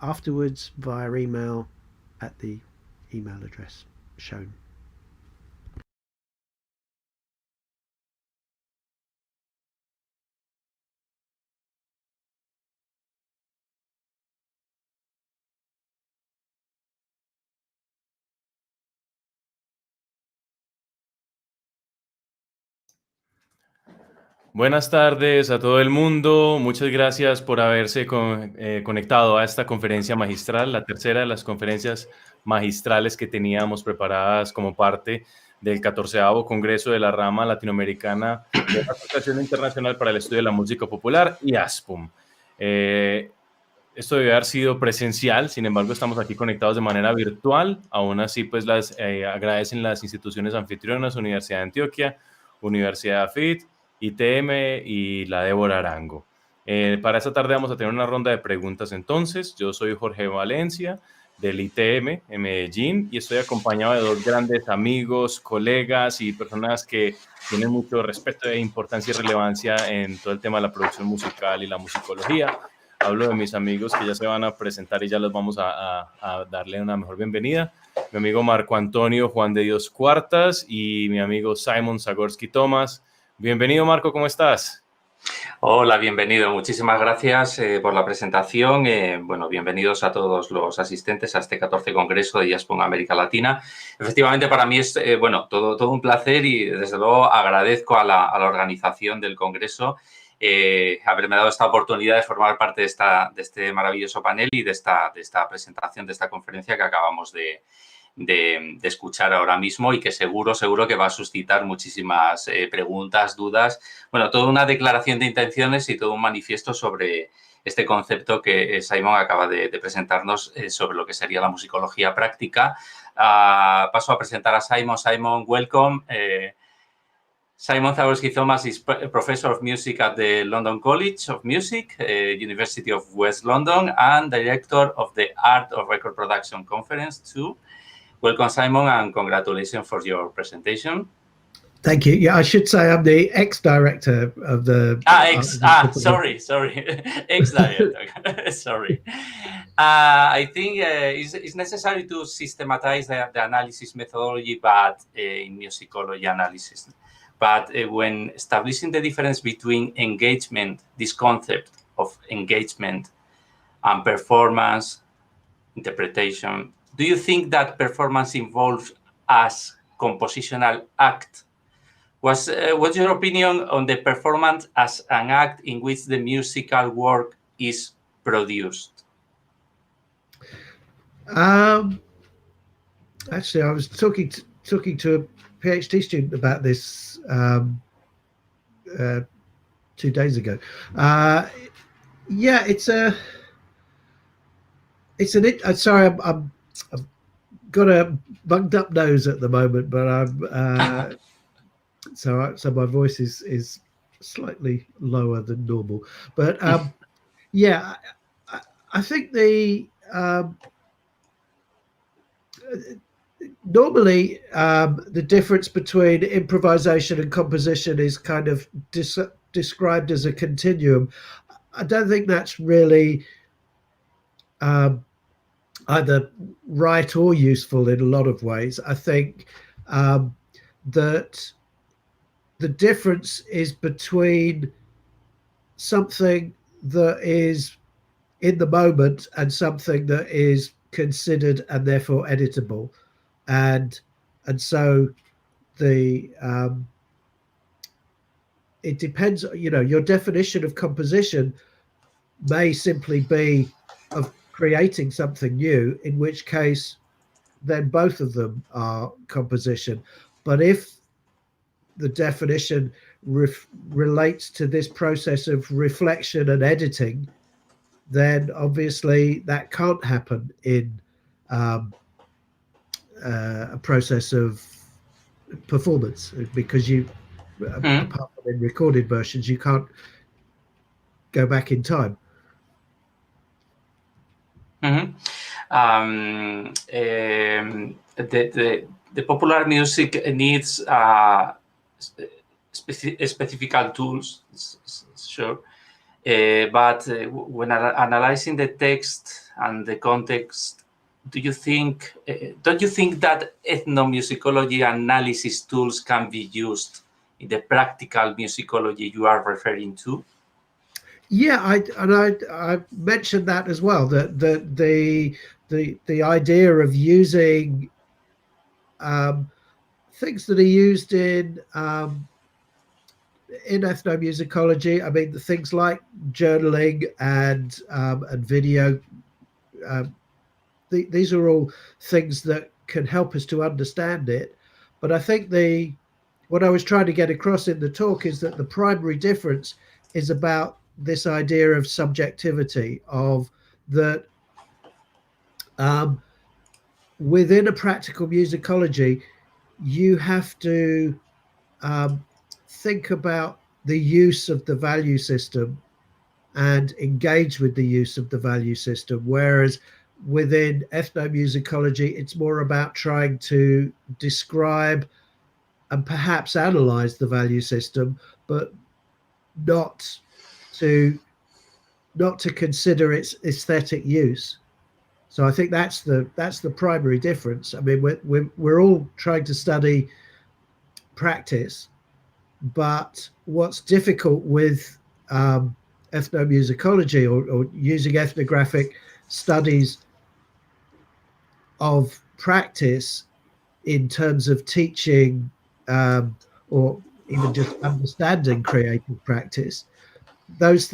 afterwards via email at the email address shown. Buenas tardes a todo el mundo. Muchas gracias por haberse conectado a esta conferencia magistral, la tercera de las conferencias magistrales que teníamos preparadas como parte del 14º Congreso de la Rama Latinoamericana de la Asociación Internacional para el Estudio de la Música Popular, IASPUM. Esto debe haber sido presencial, sin embargo estamos aquí conectados de manera virtual. Aún así, pues agradecen las instituciones anfitrionas, Universidad de Antioquia, Universidad AFIT, ITM y la Débora Arango. Para esta tarde vamos a tener una ronda de preguntas entonces. Yo soy Jorge Valencia del ITM en Medellín y estoy acompañado de dos grandes amigos, colegas y personas que tienen mucho respeto e importancia y relevancia en todo el tema de la producción musical y la musicología. Hablo de mis amigos que ya se van a presentar y ya los vamos a darle una mejor bienvenida. Mi amigo Marco Antonio Juan de Dios Cuartas y mi amigo Simon Zagorsky-Thomas. Bienvenido, Marco, ¿cómo estás? Hola, bienvenido. Muchísimas gracias por la presentación. Bueno, bienvenidos a todos los asistentes a este 14 Congreso de IASPUM América Latina. Efectivamente, para mí es bueno, todo un placer y, desde luego, agradezco a la organización del Congreso haberme dado esta oportunidad de formar parte de este maravilloso panel y de esta presentación, de esta conferencia que acabamos de escuchar ahora mismo y que seguro que va a suscitar muchísimas preguntas, dudas. Bueno, toda una declaración de intenciones y todo un manifiesto sobre este concepto que Simon acaba de presentarnos sobre lo que sería la musicología práctica. Paso a presentar a Simon. Simon, welcome. Simon Zagorsky-Thomas is Professor of Music at the London College of Music, University of West London, and Director of the Art of Record Production Conference too. Welcome, Simon, and congratulations for your presentation. Thank you. Yeah, I should say I'm the ex-director of the... Sorry. Ex-director. Sorry. I think it's necessary to systematize the analysis methodology, but in musicology analysis. But when establishing the difference between engagement, this concept of engagement and performance, interpretation, do you think that performance involves as compositional act? What's your opinion on the performance as an act in which the musical work is produced? Actually, I was talking to a PhD student about this 2 days ago. Yeah, sorry, I've got a bugged up nose at the moment, but I'm so my voice is slightly lower than normal. But yeah, I think normally the difference between improvisation and composition is kind of described as a continuum. I don't think that's really either right or useful in a lot of ways. I think that the difference is between something that is in the moment and something that is considered and therefore editable, and so the it depends. Your definition of composition may simply be of creating something new, in which case then both of them are composition. But if the definition relates to this process of reflection and editing, then obviously that can't happen in a process of performance, because apart from in recorded versions, you can't go back in time. The popular music needs specific tools, sure. But when analyzing the text and the context, don't you think that ethnomusicology analysis tools can be used in the practical musicology you are referring to? Yeah, I mentioned that as well. That the idea of using things that are used in ethnomusicology. I mean, the things like journaling and video. These are all things that can help us to understand it. But I think what I was trying to get across in the talk is that the primary difference is about this idea of subjectivity, of that within a practical musicology, you have to think about the use of the value system and engage with the use of the value system, whereas within ethnomusicology, it's more about trying to describe and perhaps analyze the value system, but not to consider its aesthetic use. So I think that's the primary difference. I mean, we're all trying to study practice, but what's difficult with ethnomusicology or using ethnographic studies of practice in terms of teaching or even just understanding creative practice, those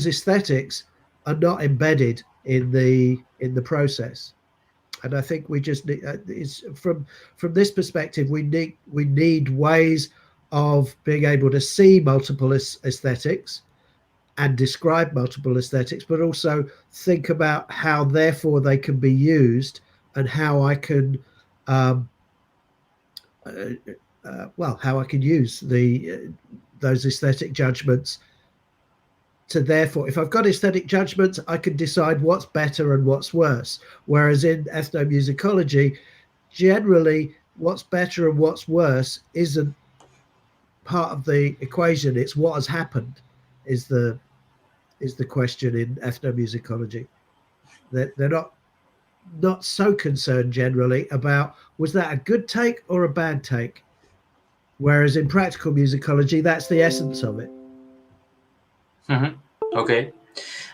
aesthetics are not embedded in the process. And I think we just need, from this perspective, we need ways of being able to see multiple aesthetics and describe multiple aesthetics, but also think about how therefore they can be used and how I can how I can use those aesthetic judgments to therefore, if I've got aesthetic judgments, I can decide what's better and what's worse. Whereas in ethnomusicology, generally what's better and what's worse isn't part of the equation. It's what has happened is the question in ethnomusicology. They're not so concerned generally about was that a good take or a bad take. Whereas in practical musicology, that's the essence of it. Okay.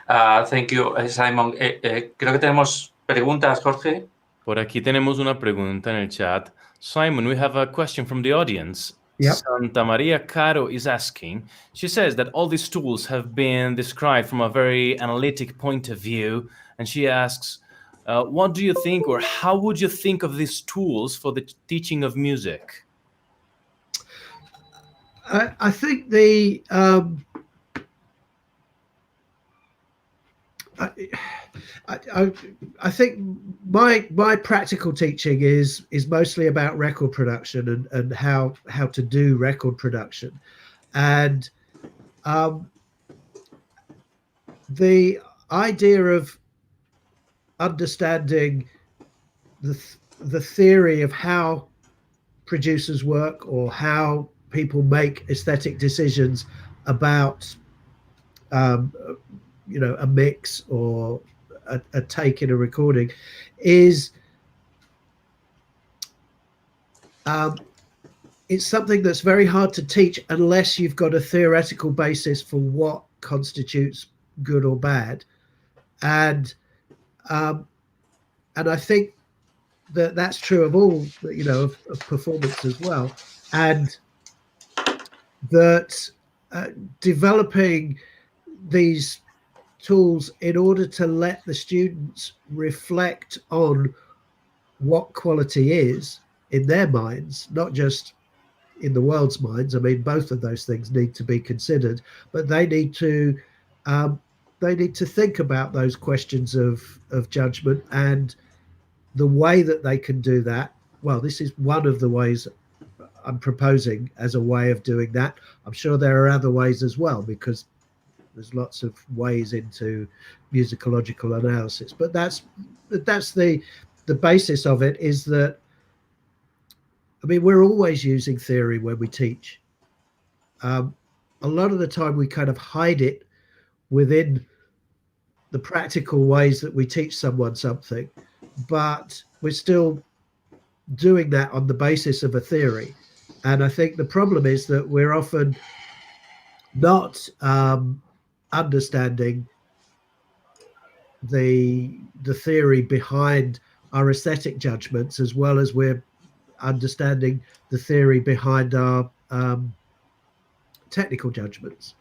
Thank you, Simon. Creo que tenemos preguntas, Jorge. Por aquí tenemos una pregunta en el chat. Simon, we have a question from the audience. Yep. Santa Maria Caro is asking, she says that all these tools have been described from a very analytic point of view, and she asks, What do you think, or how would you think of these tools for the teaching of music? I think the I think my practical teaching is mostly about record production and how to do record production, and the idea of understanding the theory of how producers work or how people make aesthetic decisions about a mix or a take in a recording is it's something that's very hard to teach unless you've got a theoretical basis for what constitutes good or bad, and I think that that's true of all of performance as well, and that developing these tools in order to let the students reflect on what quality is in their minds, not just in the world's minds. I mean, both of those things need to be considered, but they need to think about those questions of judgment, and the way that they can do that. Well, this is one of the ways I'm proposing as a way of doing that. I'm sure there are other ways as well, because there's lots of ways into musicological analysis, but that's the basis of it. Is that, I mean, we're always using theory when we teach. A lot of the time we kind of hide it within the practical ways that we teach someone something, but we're still doing that on the basis of a theory. And I think the problem is that we're often not understanding the theory behind our aesthetic judgments, as well as we're understanding the theory behind our technical judgments.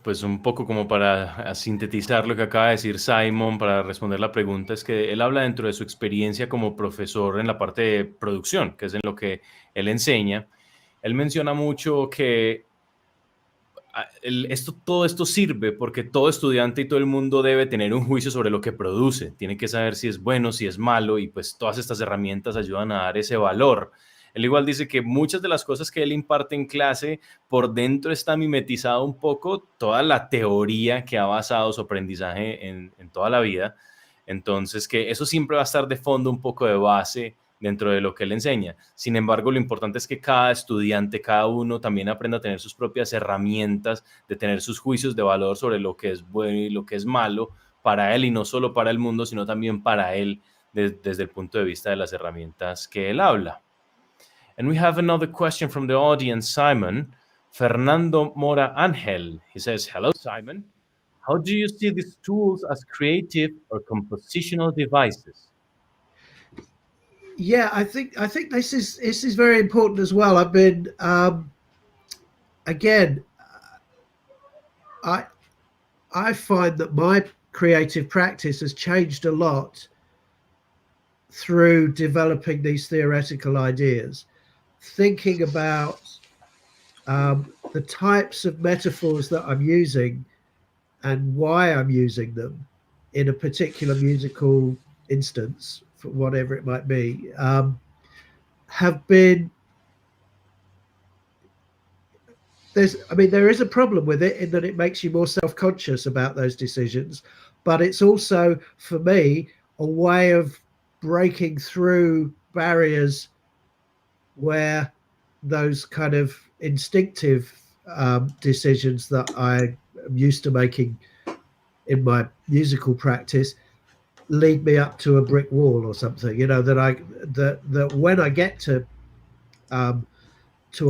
Pues un poco como para sintetizar lo que acaba de decir Simon, para responder la pregunta, es que él habla dentro de su experiencia como profesor en la parte de producción, que es en lo que él enseña. Él menciona mucho que todo esto sirve porque todo estudiante y todo el mundo debe tener un juicio sobre lo que produce. Tiene que saber si es bueno, si es malo, y pues todas estas herramientas ayudan a dar ese valor. Él igual dice que muchas de las cosas que él imparte en clase, por dentro está mimetizado un poco toda la teoría que ha basado su aprendizaje en toda la vida. Entonces, que eso siempre va a estar de fondo, un poco de base dentro de lo que él enseña. Sin embargo, lo importante es que cada estudiante, cada uno también aprenda a tener sus propias herramientas, de tener sus juicios de valor sobre lo que es bueno y lo que es malo para él, y no solo para el mundo, sino también para él desde el punto de vista de las herramientas que él habla. And we have another question from the audience, Simon. Fernando Mora Angel. He says, hello, Simon. How do you see these tools as creative or compositional devices? Yeah, I think this is very important as well. I've been again, I find that my creative practice has changed a lot through developing these theoretical ideas, thinking about the types of metaphors that I'm using and why I'm using them in a particular musical instance, for whatever it might be, have been, there is a problem with it in that it makes you more self-conscious about those decisions, but it's also, for me, a way of breaking through barriers where those kind of instinctive decisions that I am used to making in my musical practice lead me up to a brick wall or something, that when I get to a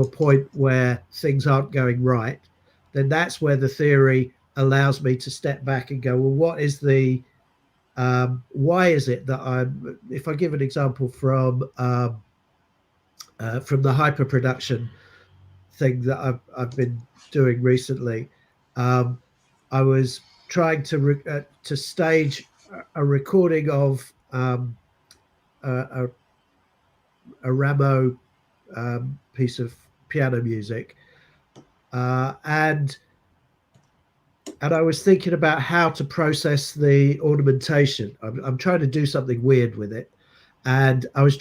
point where things aren't going right, then that's where the theory allows me to step back and go, well, what is the why is it that if I give an example from the hyperproduction thing that I've been doing recently, I was trying to stage a recording of a Rameau piece of piano music, and I was thinking about how to process the ornamentation. I'm trying to do something weird with it, and I was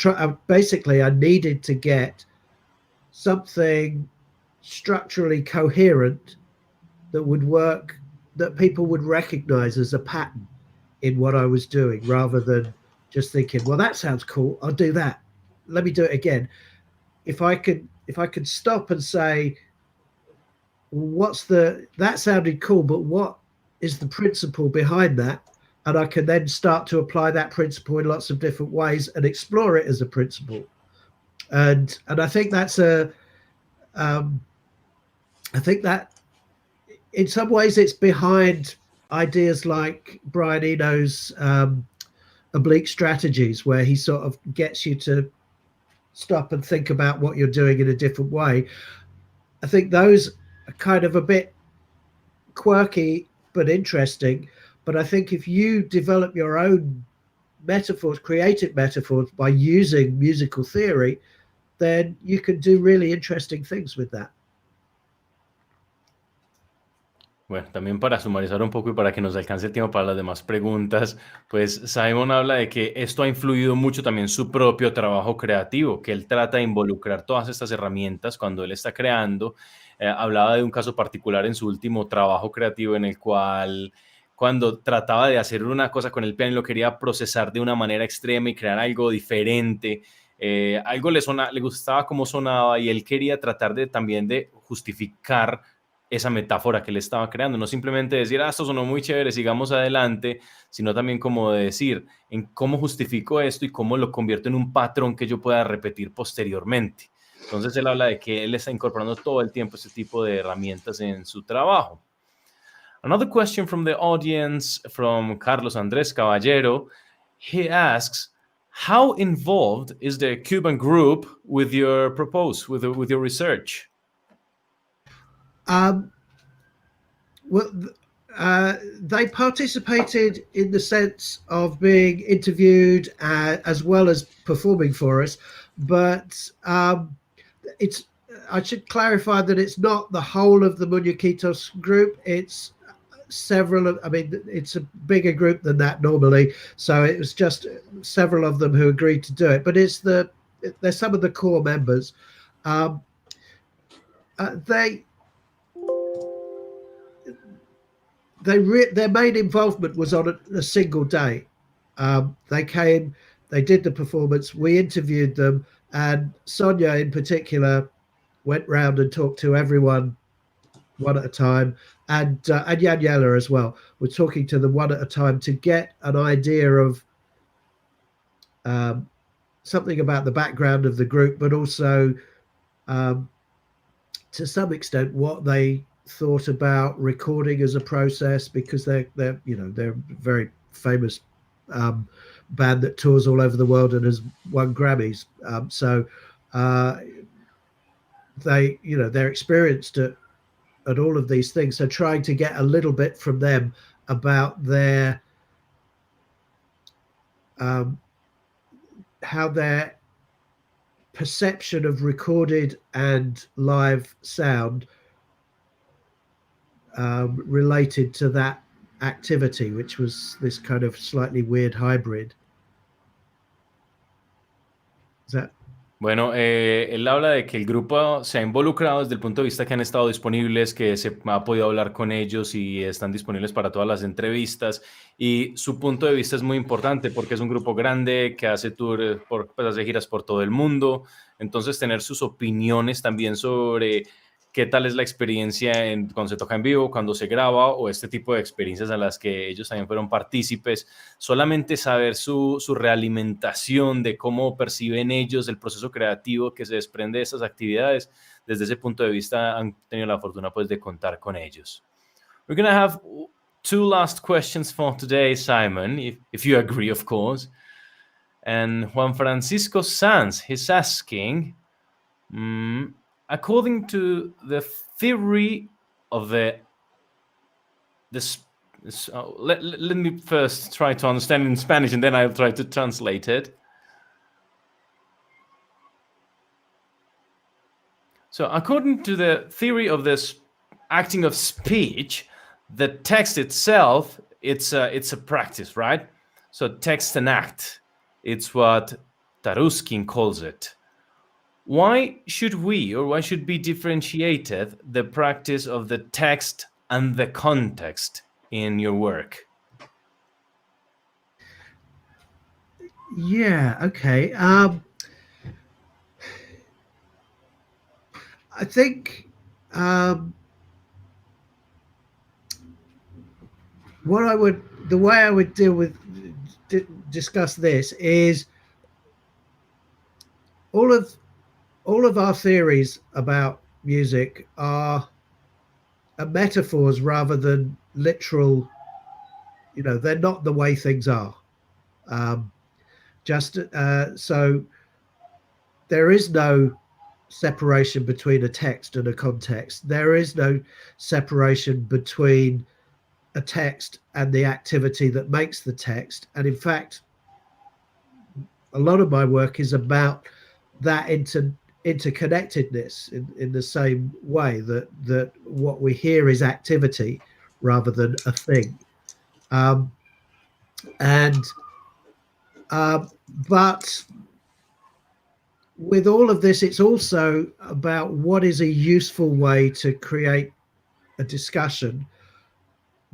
basically I needed to get something structurally coherent that would work, that people would recognize as a pattern in what I was doing, rather than just thinking, well, that sounds cool, I'll do that, let me do it again. If I could stop and say, that sounded cool, but what is the principle behind that? And I can then start to apply that principle in lots of different ways and explore it as a principle. And I think that's I think that in some ways it's behind ideas like Brian Eno's oblique strategies, where he sort of gets you to stop and think about what you're doing in a different way. I think those are kind of a bit quirky but interesting. But I think if you develop your own metaphors, creative metaphors, by using musical theory, then you can do really interesting things with that. Bueno, también para sumarizar un poco y para que nos alcance el tiempo para las demás preguntas, pues Simon habla de que esto ha influido mucho también su propio trabajo creativo, que él trata de involucrar todas estas herramientas cuando él está creando. Hablaba de un caso particular en su último trabajo creativo en el cual, cuando trataba de hacer una cosa con el piano, lo quería procesar de una manera extrema y crear algo diferente. Algo le gustaba cómo sonaba y él quería tratar también de justificar esa metáfora que él estaba creando, no simplemente decir, esto sonó muy chévere, sigamos adelante, sino también como decir, en cómo justifico esto y cómo lo convierto en un patrón que yo pueda repetir posteriormente. Entonces él habla de que él está incorporando todo el tiempo este tipo de herramientas en su trabajo. Another question from the audience, from Carlos Andrés Caballero. He asks, how involved is the Cuban group with your with your research? Well, they participated in the sense of being interviewed as well as performing for us, but I should clarify that it's not the whole of the Muñequitos group. It's several it's a bigger group than that normally, so it was just several of them who agreed to do it, but they're some of the core members. Their main involvement was on a single day. They came, they did the performance, we interviewed them, and Sonia in particular went round and talked to everyone one at a time, and Daniela as well. We're talking to them one at a time to get an idea of something about the background of the group, but also to some extent what they thought about recording as a process, because they're a very famous band that tours all over the world and has won Grammys. So they're experienced at all of these things. So trying to get a little bit from them about their how their perception of recorded and live sound related to that activity, which was this kind of slightly weird hybrid. Is that? Bueno, él habla de que el grupo se ha involucrado desde el punto de vista que han estado disponibles, que se ha podido hablar con ellos y están disponibles para todas las entrevistas. Y su punto de vista es muy importante porque es un grupo grande que hace tours, hace giras por todo el mundo. Entonces, tener sus opiniones también sobre qué tal es la experiencia cuando se toca en vivo, cuando se graba, o este tipo de experiencias a las que ellos también fueron partícipes. Solamente saber su realimentación de cómo perciben ellos el proceso creativo que se desprende de estas actividades, desde ese punto de vista han tenido la fortuna pues de contar con ellos. We're going to have two last questions for today, Simon, if you agree, of course. And Juan Francisco Sanz, he's asking, according to the theory of So let me first try to understand in Spanish, and then I'll try to translate it. So according to the theory of this acting of speech, the text itself, it's a practice, right? So text and act, it's what Taruskin calls it. Why should be differentiated the practice of the text and the context in your work? Yeah, okay. I think the way I would discuss this is all of our theories about music are metaphors rather than literal. They're not the way things are. So there is no separation between a text and a context. There is no separation between a text and the activity that makes the text. And in fact, a lot of my work is about that interconnectedness in the same way that what we hear is activity rather than a thing. But with all of this, it's also about what is a useful way to create a discussion.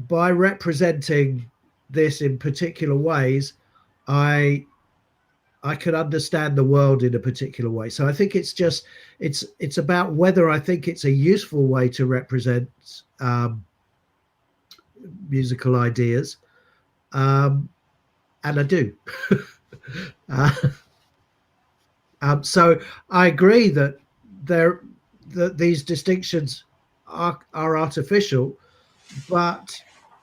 By representing this in particular ways, I can understand the world in a particular way. So I think it's about whether I think it's a useful way to represent musical ideas, and I do. So I agree that these distinctions are artificial, but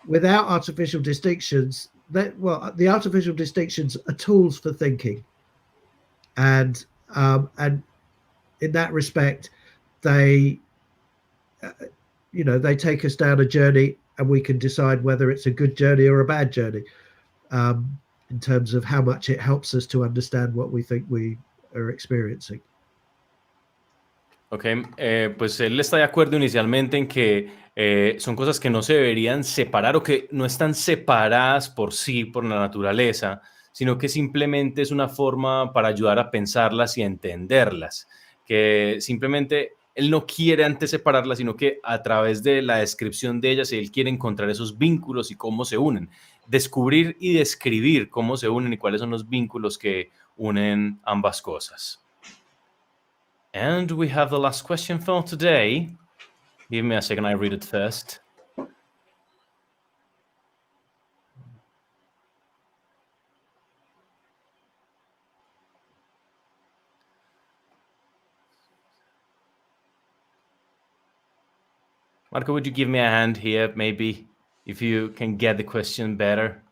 without artificial distinctions, the artificial distinctions are tools for thinking, and in that respect, they take us down a journey, and we can decide whether it's a good journey or a bad journey, in terms of how much it helps us to understand what we think we are experiencing. Ok, pues él está de acuerdo inicialmente en que son cosas que no se deberían separar o que no están separadas por sí, por la naturaleza, sino que simplemente es una forma para ayudar a pensarlas y a entenderlas, que simplemente él no quiere antes separarlas, sino que a través de la descripción de ellas, él quiere encontrar esos vínculos y cómo se unen, descubrir y describir cómo se unen y cuáles son los vínculos que unen ambas cosas. And we have the last question for today. Give me a second, I read it first. Marco, would you give me a hand here, maybe, if you can get the question better?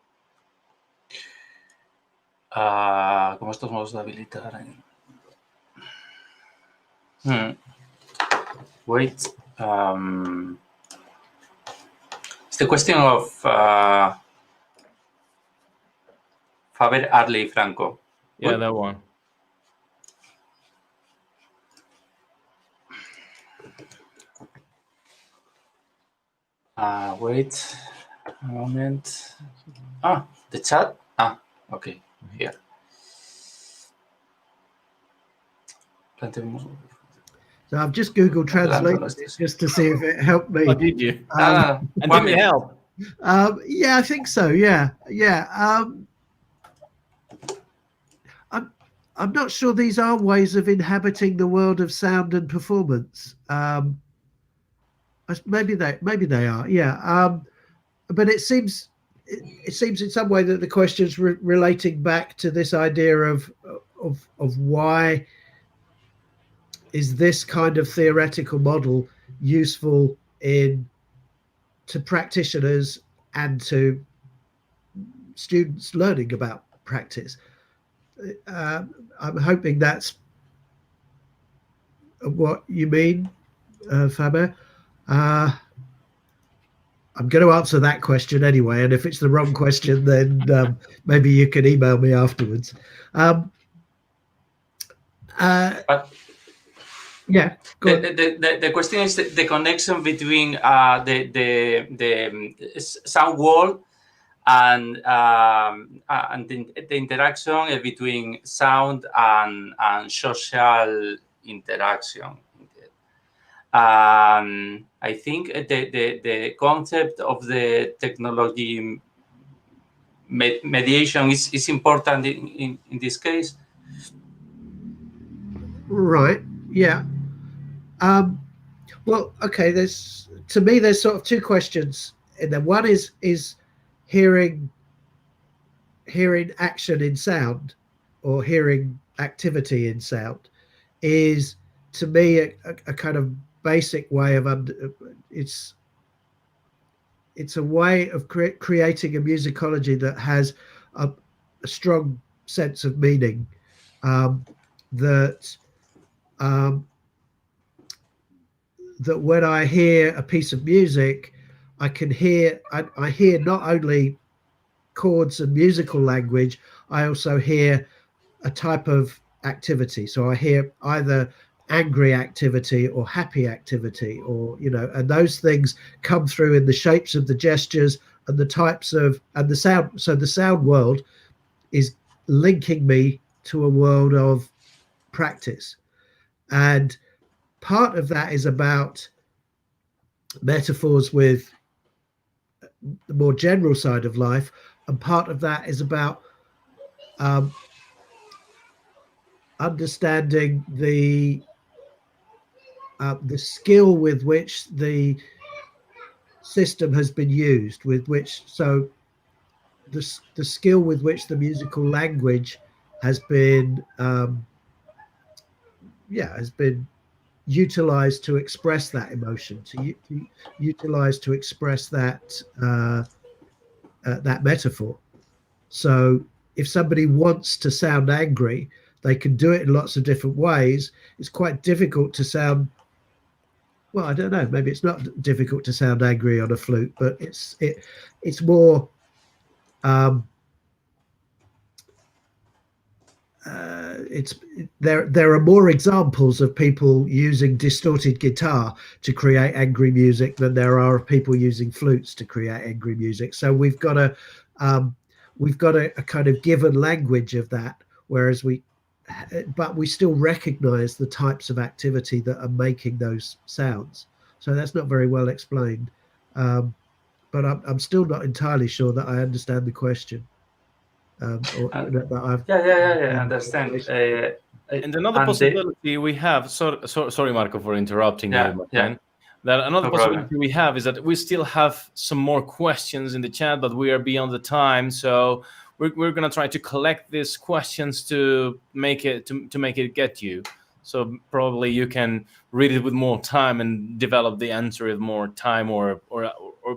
¿Cómo estos modos de habilitar? Wait. It's the question of Faber, Arley, Franco. Yeah, that one. Wait a moment. The chat? Okay, here. So I've just Google Translate just to see if it helped me. Oh, did you? And did it help? Yeah, I think so. Yeah. I'm not sure these are ways of inhabiting the world of sound and performance. Maybe they are. Yeah. But it seems in some way that the question's relating back to this idea of why is this kind of theoretical model useful to practitioners and to students learning about practice. I'm hoping that's what you mean, Faber. I'm going to answer that question anyway, and if it's the wrong question, then maybe you can email me afterwards. But yeah, go on. The question is the connection between the sound world and the interaction between sound and social interaction. I think the concept of the technology mediation is important in this case. Right. Yeah. Well, okay. There's sort of two questions in there. One is hearing action in sound, or hearing activity in sound, is to me a kind of basic way of it's a way of creating a musicology that has a strong sense of meaning, that that when I hear a piece of music, I can hear I hear not only chords and musical language, I also hear a type of activity. So I hear either angry activity or happy activity, or and those things come through in the shapes of the gestures and the types of and the sound. So the sound world is linking me to a world of practice, and part of that is about metaphors with the more general side of life, and part of that is about understanding the skill with which the system has been used, with which the skill with which the musical language has been has been utilized to express that emotion, to utilize to express that that metaphor. So if somebody wants to sound angry, they can do it in lots of different ways. It's quite difficult to sound, well, I don't know, maybe it's not difficult to sound angry on a flute, but it's more there are more examples of people using distorted guitar to create angry music than there are of people using flutes to create angry music. So we've got a kind of given language of that, whereas but we still recognize the types of activity that are making those sounds. So that's not very well explained, but I'm still not entirely sure that I understand the question. Or that I've I understand. And another possibility we have, sorry, Marco, for interrupting you, my friend. That another possibility we have is that we still have some more questions in the chat, but we are beyond the time. So we're going to try to collect these questions to make it get you. So probably you can read it with more time and develop the answer with more time or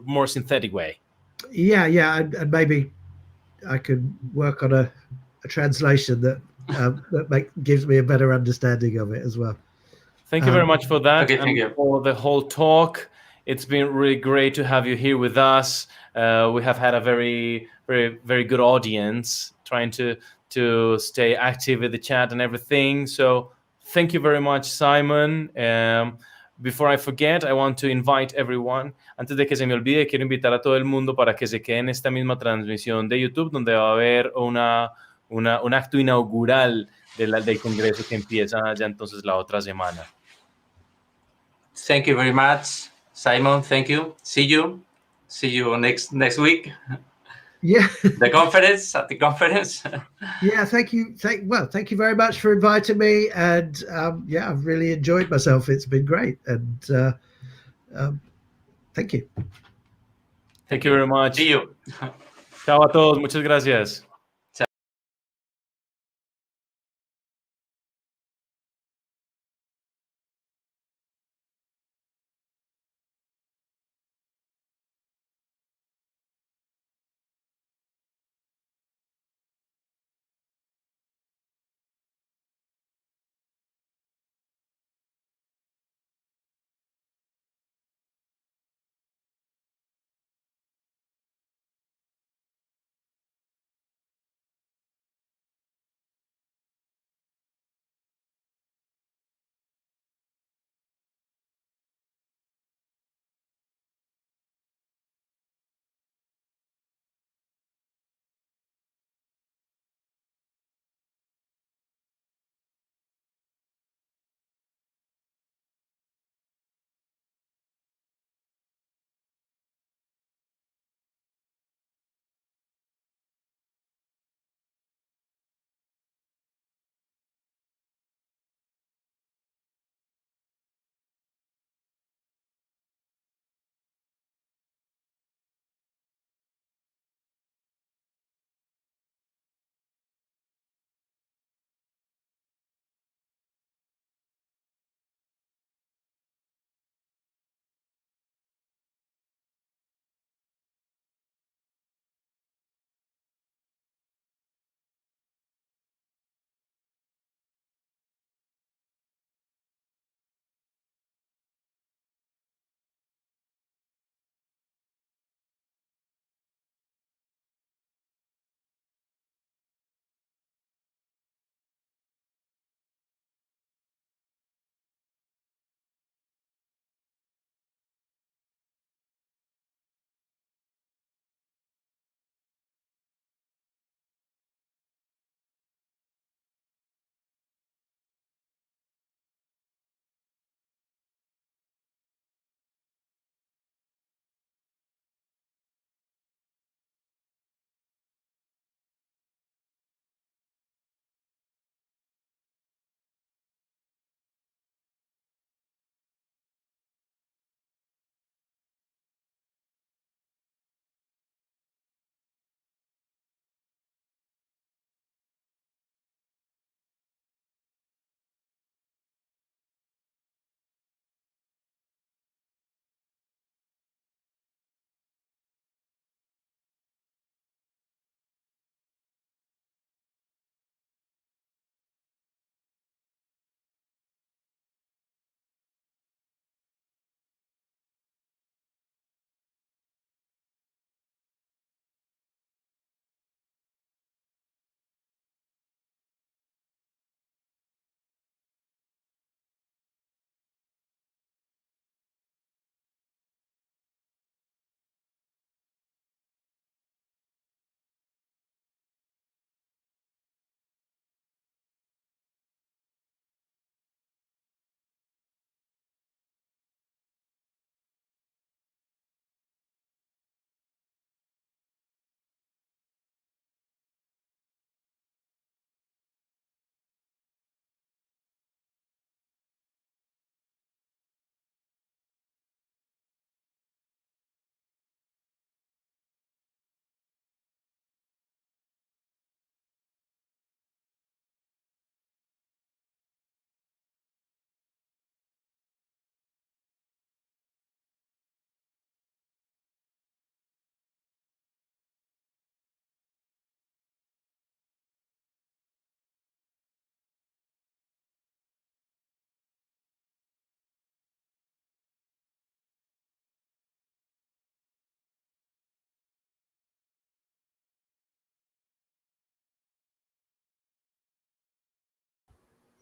more synthetic way. Yeah, and maybe I could work on a translation that gives me a better understanding of it as well. Thank you very much for that. Okay, thank you for the whole talk. It's been really great to have you here with us. We have had a very, very, very good audience trying to stay active with the chat and everything. So thank you very much, Simon. Before I forget, I want to invite everyone. Antes de que se me olvide, quiero invitar a todo el mundo para que se quede en esta misma transmisión de YouTube, donde va a haber un acto inaugural del congreso que empieza ya entonces la otra semana. Thank you very much, Simon. Thank you. See you next week. Yeah. At the conference. Yeah, thank you. Thank you very much for inviting me, and I've really enjoyed myself. It's been great, and thank you. Thank you very much. See you. Chao a todos. Muchas gracias.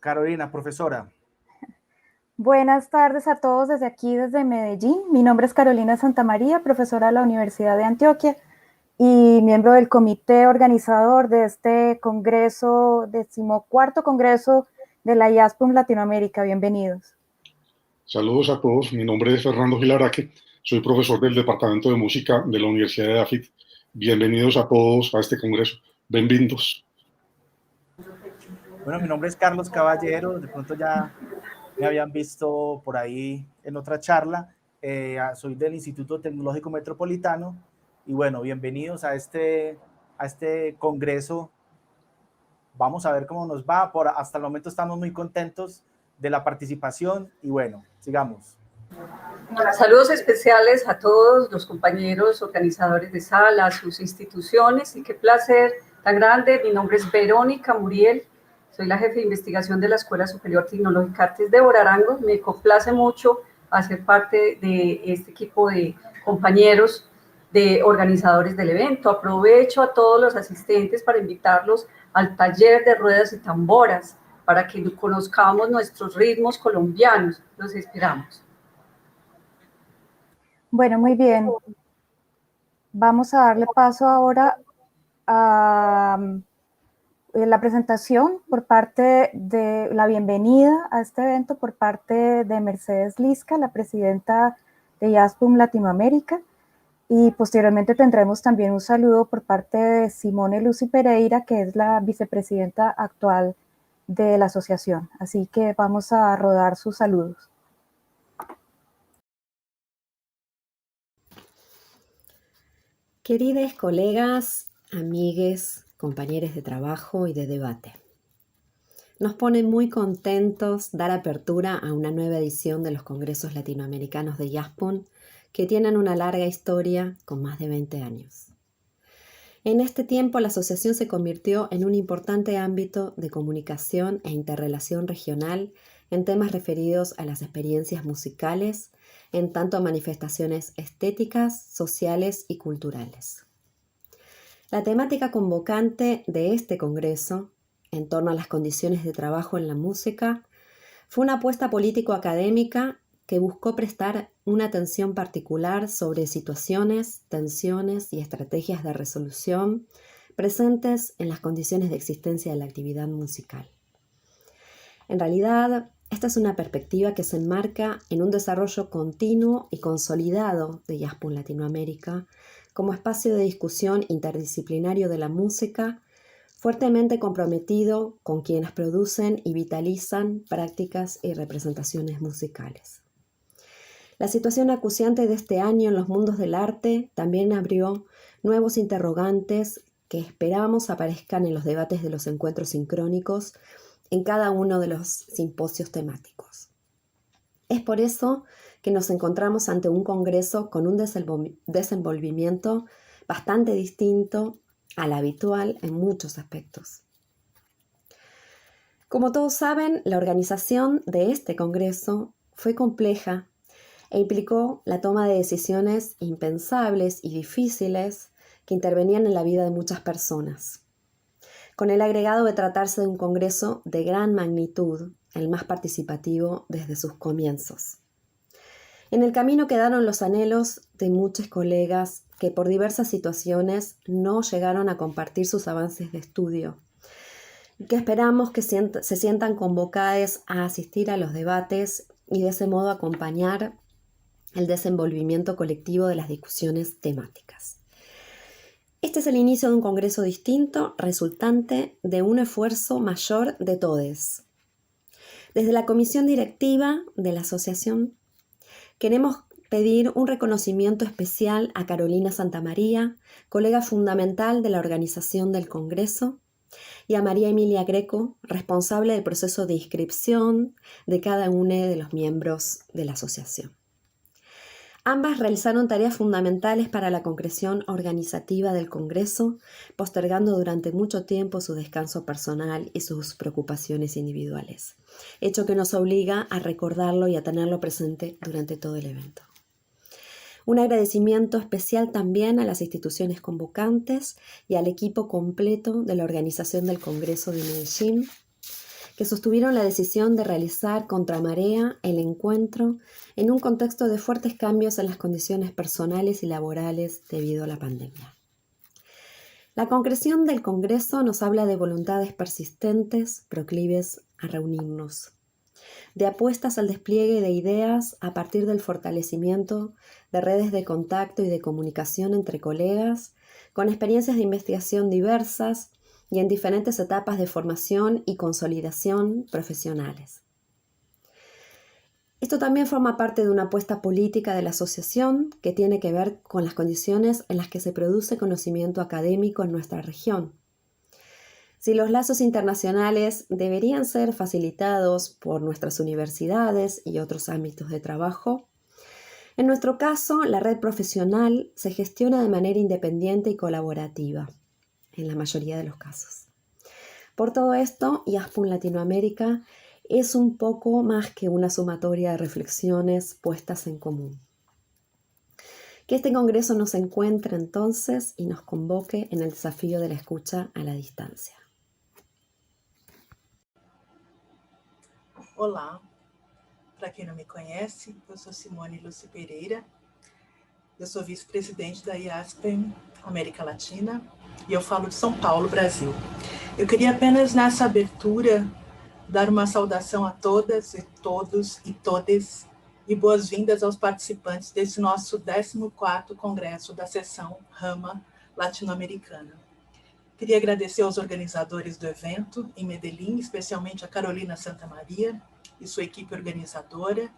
Carolina, profesora. Buenas tardes a todos desde aquí, desde Medellín. Mi nombre es Carolina Santamaría, profesora de la Universidad de Antioquia y miembro del comité organizador de este congreso, 14º Congreso de la IASPUM Latinoamérica. Bienvenidos. Saludos a todos, mi nombre es Fernando Gilaraque, soy profesor del Departamento de Música de la Universidad de Dafit. Bienvenidos a todos a este congreso. Bienvenidos. Bueno, mi nombre es Carlos Caballero, de pronto ya me habían visto por ahí en otra charla. Soy del Instituto Tecnológico Metropolitano y bueno, bienvenidos a este congreso. Vamos a ver cómo nos va. Hasta el momento estamos muy contentos de la participación y bueno, sigamos. Saludos especiales a todos los compañeros organizadores de sala, a sus instituciones y qué placer tan grande. Mi nombre es Verónica Muriel, soy la jefe de investigación de la Escuela Superior Tecnológica Artes de Borarango. Me complace mucho hacer parte de este equipo de compañeros de organizadores del evento. Aprovecho a todos los asistentes para invitarlos al taller de ruedas y tamboras para que conozcamos nuestros ritmos colombianos. Los esperamos. Bueno, muy bien. Vamos a darle paso ahora a la presentación por parte de la bienvenida a este evento por parte de Mercedes Lisca, la presidenta de IASPUM Latinoamérica, y posteriormente tendremos también un saludo por parte de Simone Lucy Pereira, que es la vicepresidenta actual de la asociación. Así que vamos a rodar sus saludos. Queridos colegas, amigues, compañeros de trabajo y de debate. Nos pone muy contentos dar apertura a una nueva edición de los Congresos Latinoamericanos de IASPUM, que tienen una larga historia con más de 20 años. En este tiempo, la asociación se convirtió en un importante ámbito de comunicación e interrelación regional en temas referidos a las experiencias musicales, en tanto a manifestaciones estéticas, sociales y culturales. La temática convocante de este congreso, en torno a las condiciones de trabajo en la música, fue una apuesta político-académica que buscó prestar una atención particular sobre situaciones, tensiones y estrategias de resolución presentes en las condiciones de existencia de la actividad musical. En realidad, esta es una perspectiva que se enmarca en un desarrollo continuo y consolidado de IASPUM Latinoamérica como espacio de discusión interdisciplinario de la música, fuertemente comprometido con quienes producen y vitalizan prácticas y representaciones musicales. La situación acuciante de este año en los mundos del arte también abrió nuevos interrogantes que esperamos aparezcan en los debates de los encuentros sincrónicos en cada uno de los simposios temáticos. Es por eso que nos encontramos ante un congreso con un desenvolvimiento bastante distinto al habitual en muchos aspectos. Como todos saben, la organización de este congreso fue compleja e implicó la toma de decisiones impensables y difíciles que intervenían en la vida de muchas personas, con el agregado de tratarse de un congreso de gran magnitud, el más participativo desde sus comienzos. En el camino quedaron los anhelos de muchos colegas que por diversas situaciones no llegaron a compartir sus avances de estudio, y que esperamos que se sientan convocados a asistir a los debates y de ese modo acompañar el desenvolvimiento colectivo de las discusiones temáticas. Este es el inicio de un congreso distinto, resultante de un esfuerzo mayor de todos. Desde la comisión directiva de la asociación, queremos pedir un reconocimiento especial a Carolina Santamaría, colega fundamental de la organización del congreso, y a María Emilia Greco, responsable del proceso de inscripción de cada uno de los miembros de la asociación. Ambas realizaron tareas fundamentales para la concreción organizativa del Congreso, postergando durante mucho tiempo su descanso personal y sus preocupaciones individuales, hecho que nos obliga a recordarlo y a tenerlo presente durante todo el evento. Un agradecimiento especial también a las instituciones convocantes y al equipo completo de la organización del Congreso de Medellín, que sostuvieron la decisión de realizar contra marea el encuentro en un contexto de fuertes cambios en las condiciones personales y laborales debido a la pandemia. La concreción del Congreso nos habla de voluntades persistentes, proclives a reunirnos, de apuestas al despliegue de ideas a partir del fortalecimiento de redes de contacto y de comunicación entre colegas, con experiencias de investigación diversas y en diferentes etapas de formación y consolidación profesionales. Esto también forma parte de una apuesta política de la asociación que tiene que ver con las condiciones en las que se produce conocimiento académico en nuestra región. Si los lazos internacionales deberían ser facilitados por nuestras universidades y otros ámbitos de trabajo, en nuestro caso, la red profesional se gestiona de manera independiente y colaborativa, en la mayoría de los casos. Por todo esto, IASPUN Latinoamérica es un poco más que una sumatoria de reflexiones puestas en común. Que este congreso nos encuentre entonces y nos convoque en el desafío de la escucha a la distancia. Olá, para quem não me conhece, eu sou Simone Lúcia Pereira, eu sou vice-presidente da IASPEN América Latina e eu falo de São Paulo, Brasil. Eu queria apenas nessa abertura dar uma saudação a todas e todos e todes e boas-vindas aos participantes desse nosso 14º Congresso da Seção Rama Latino-Americana. Queria agradecer aos organizadores do evento em Medellín, especialmente a Carolina Santa Maria e sua equipe organizadora,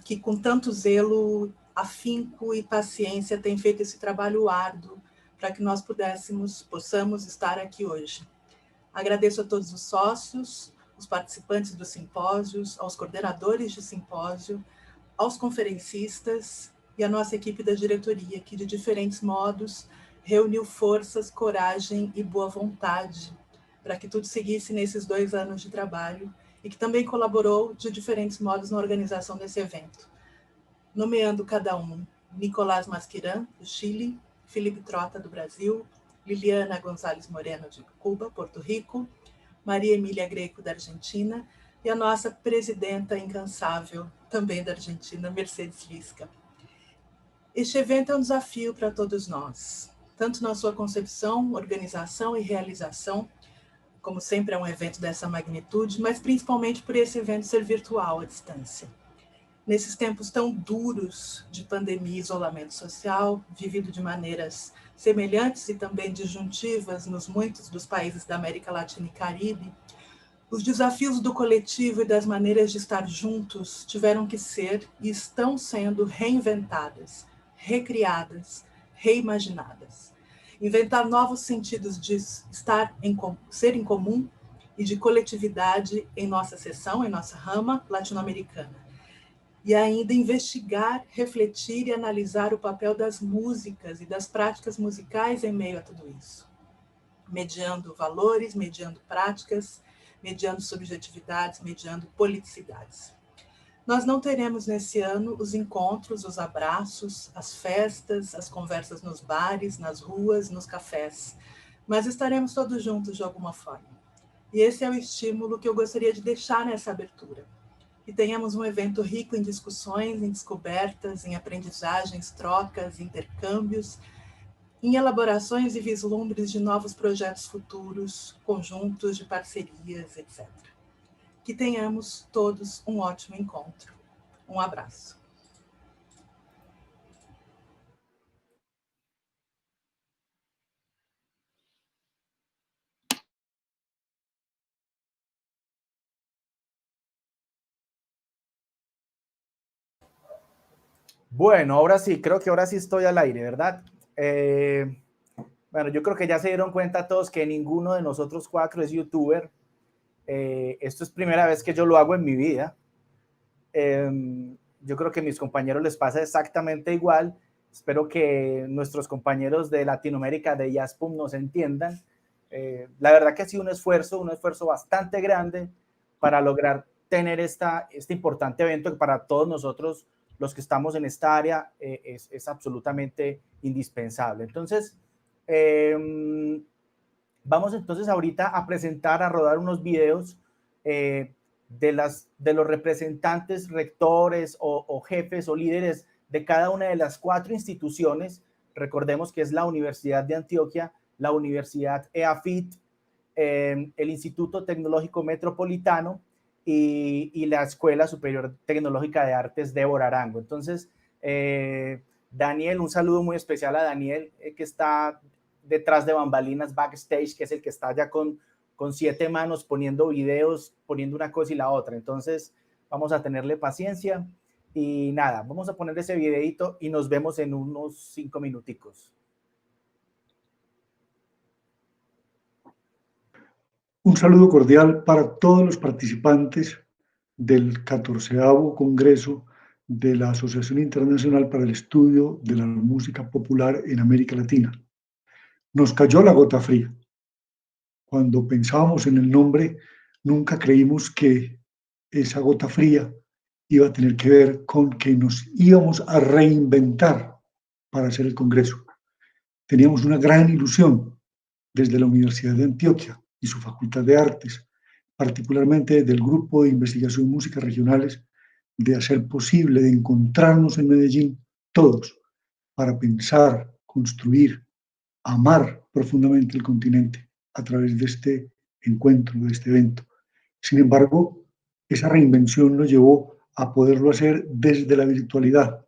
que com tanto zelo, afinco e paciência tem feito esse trabalho árduo para que nós possamos estar aqui hoje. Agradeço a todos os sócios, os participantes dos simpósios, aos coordenadores de simpósio, aos conferencistas e à nossa equipe da diretoria, que de diferentes modos reuniu forças, coragem e boa vontade para que tudo seguisse nesses 2 anos de trabalho e que também colaborou de diferentes modos na organização desse evento. Nomeando cada um: Nicolás Masquiran, do Chile, Felipe Trota, do Brasil, Liliana González Moreno, de Cuba, Porto Rico, Maria Emília Greco, da Argentina, e a nossa presidenta incansável, também da Argentina, Mercedes Lisca. Este evento é um desafio para todos nós, tanto na sua concepção, organização e realização, como sempre é um evento dessa magnitude, mas principalmente por esse evento ser virtual à distância. Nesses tempos tão duros de pandemia e isolamento social, vivido de maneiras semelhantes e também disjuntivas nos muitos dos países da América Latina e Caribe, os desafios do coletivo e das maneiras de estar juntos tiveram que ser e estão sendo reinventadas, recriadas, reimaginadas. Inventar novos sentidos de ser em comum e de coletividade em nossa seção, em nossa rama latino-americana. E ainda investigar, refletir e analisar o papel das músicas e das práticas musicais em meio a tudo isso. Mediando valores, mediando práticas, mediando subjetividades, mediando politicidades. Nós não teremos nesse ano os encontros, os abraços, as festas, as conversas nos bares, nas ruas, nos cafés, mas estaremos todos juntos de alguma forma. E esse é o estímulo que eu gostaria de deixar nessa abertura. Que tenhamos um evento rico em discussões, em descobertas, em aprendizagens, trocas, intercâmbios, em elaborações e vislumbres de novos projetos futuros, conjuntos de parcerias, etc. Que tenhamos todos um ótimo encontro. Um abraço. Bueno, ahora sí, creo que ahora sí estoy al aire, ¿verdad? Bueno, yo creo que ya se dieron cuenta todos que ninguno de nosotros 4 es youtuber. Esto es primera vez que yo lo hago en mi vida. Yo creo que a mis compañeros les pasa exactamente igual. Espero que nuestros compañeros de Latinoamérica, de IASPUM, nos entiendan. La verdad que ha sido un esfuerzo bastante grande para lograr tener este importante evento que para todos nosotros, los que estamos en esta área, es absolutamente indispensable. Entonces, Vamos entonces ahorita a presentar, a rodar unos videos de los representantes, rectores o jefes o líderes de cada una de las 4 instituciones. Recordemos que es la Universidad de Antioquia, la Universidad EAFIT, el Instituto Tecnológico Metropolitano y la Escuela Superior Tecnológica de Artes de Arango. Entonces, Daniel, un saludo muy especial a Daniel, que está detrás de bambalinas, backstage, que es el que está allá con 7 manos poniendo videos, poniendo una cosa y la otra. Entonces, vamos a tenerle paciencia y nada, vamos a poner ese videito y nos vemos en unos 5 minuticos. Un saludo cordial para todos los participantes del 14º Congreso de la Asociación Internacional para el Estudio de la Música Popular en América Latina. Nos cayó la gota fría. Cuando pensábamos en el nombre, nunca creímos que esa gota fría iba a tener que ver con que nos íbamos a reinventar para hacer el Congreso. Teníamos una gran ilusión desde la Universidad de Antioquia y su Facultad de Artes, particularmente del Grupo de Investigación Músicas Regionales, de hacer posible, de encontrarnos en Medellín todos para pensar, construir, amar profundamente el continente a través de este encuentro, de este evento. Sin embargo, esa reinvención nos llevó a poderlo hacer desde la virtualidad,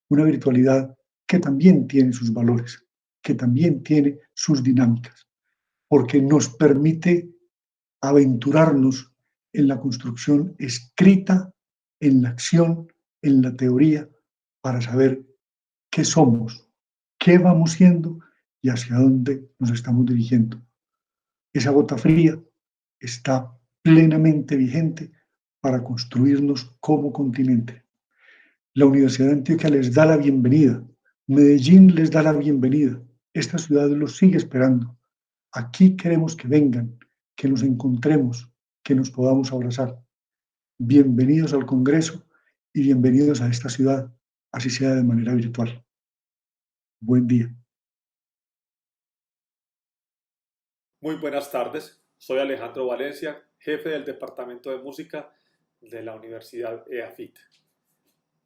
una virtualidad que también tiene sus valores, que también tiene sus dinámicas, porque nos permite aventurarnos en la construcción escrita, en la acción, en la teoría, para saber qué somos, qué vamos siendo y hacia dónde nos estamos dirigiendo. Esa gota fría está plenamente vigente para construirnos como continente. La Universidad de Antioquia les da la bienvenida, Medellín les da la bienvenida, esta ciudad los sigue esperando. Aquí queremos que vengan, que nos encontremos, que nos podamos abrazar. Bienvenidos al Congreso y bienvenidos a esta ciudad, así sea de manera virtual. Buen día. Muy buenas tardes, soy Alejandro Valencia, jefe del Departamento de Música de la Universidad EAFIT.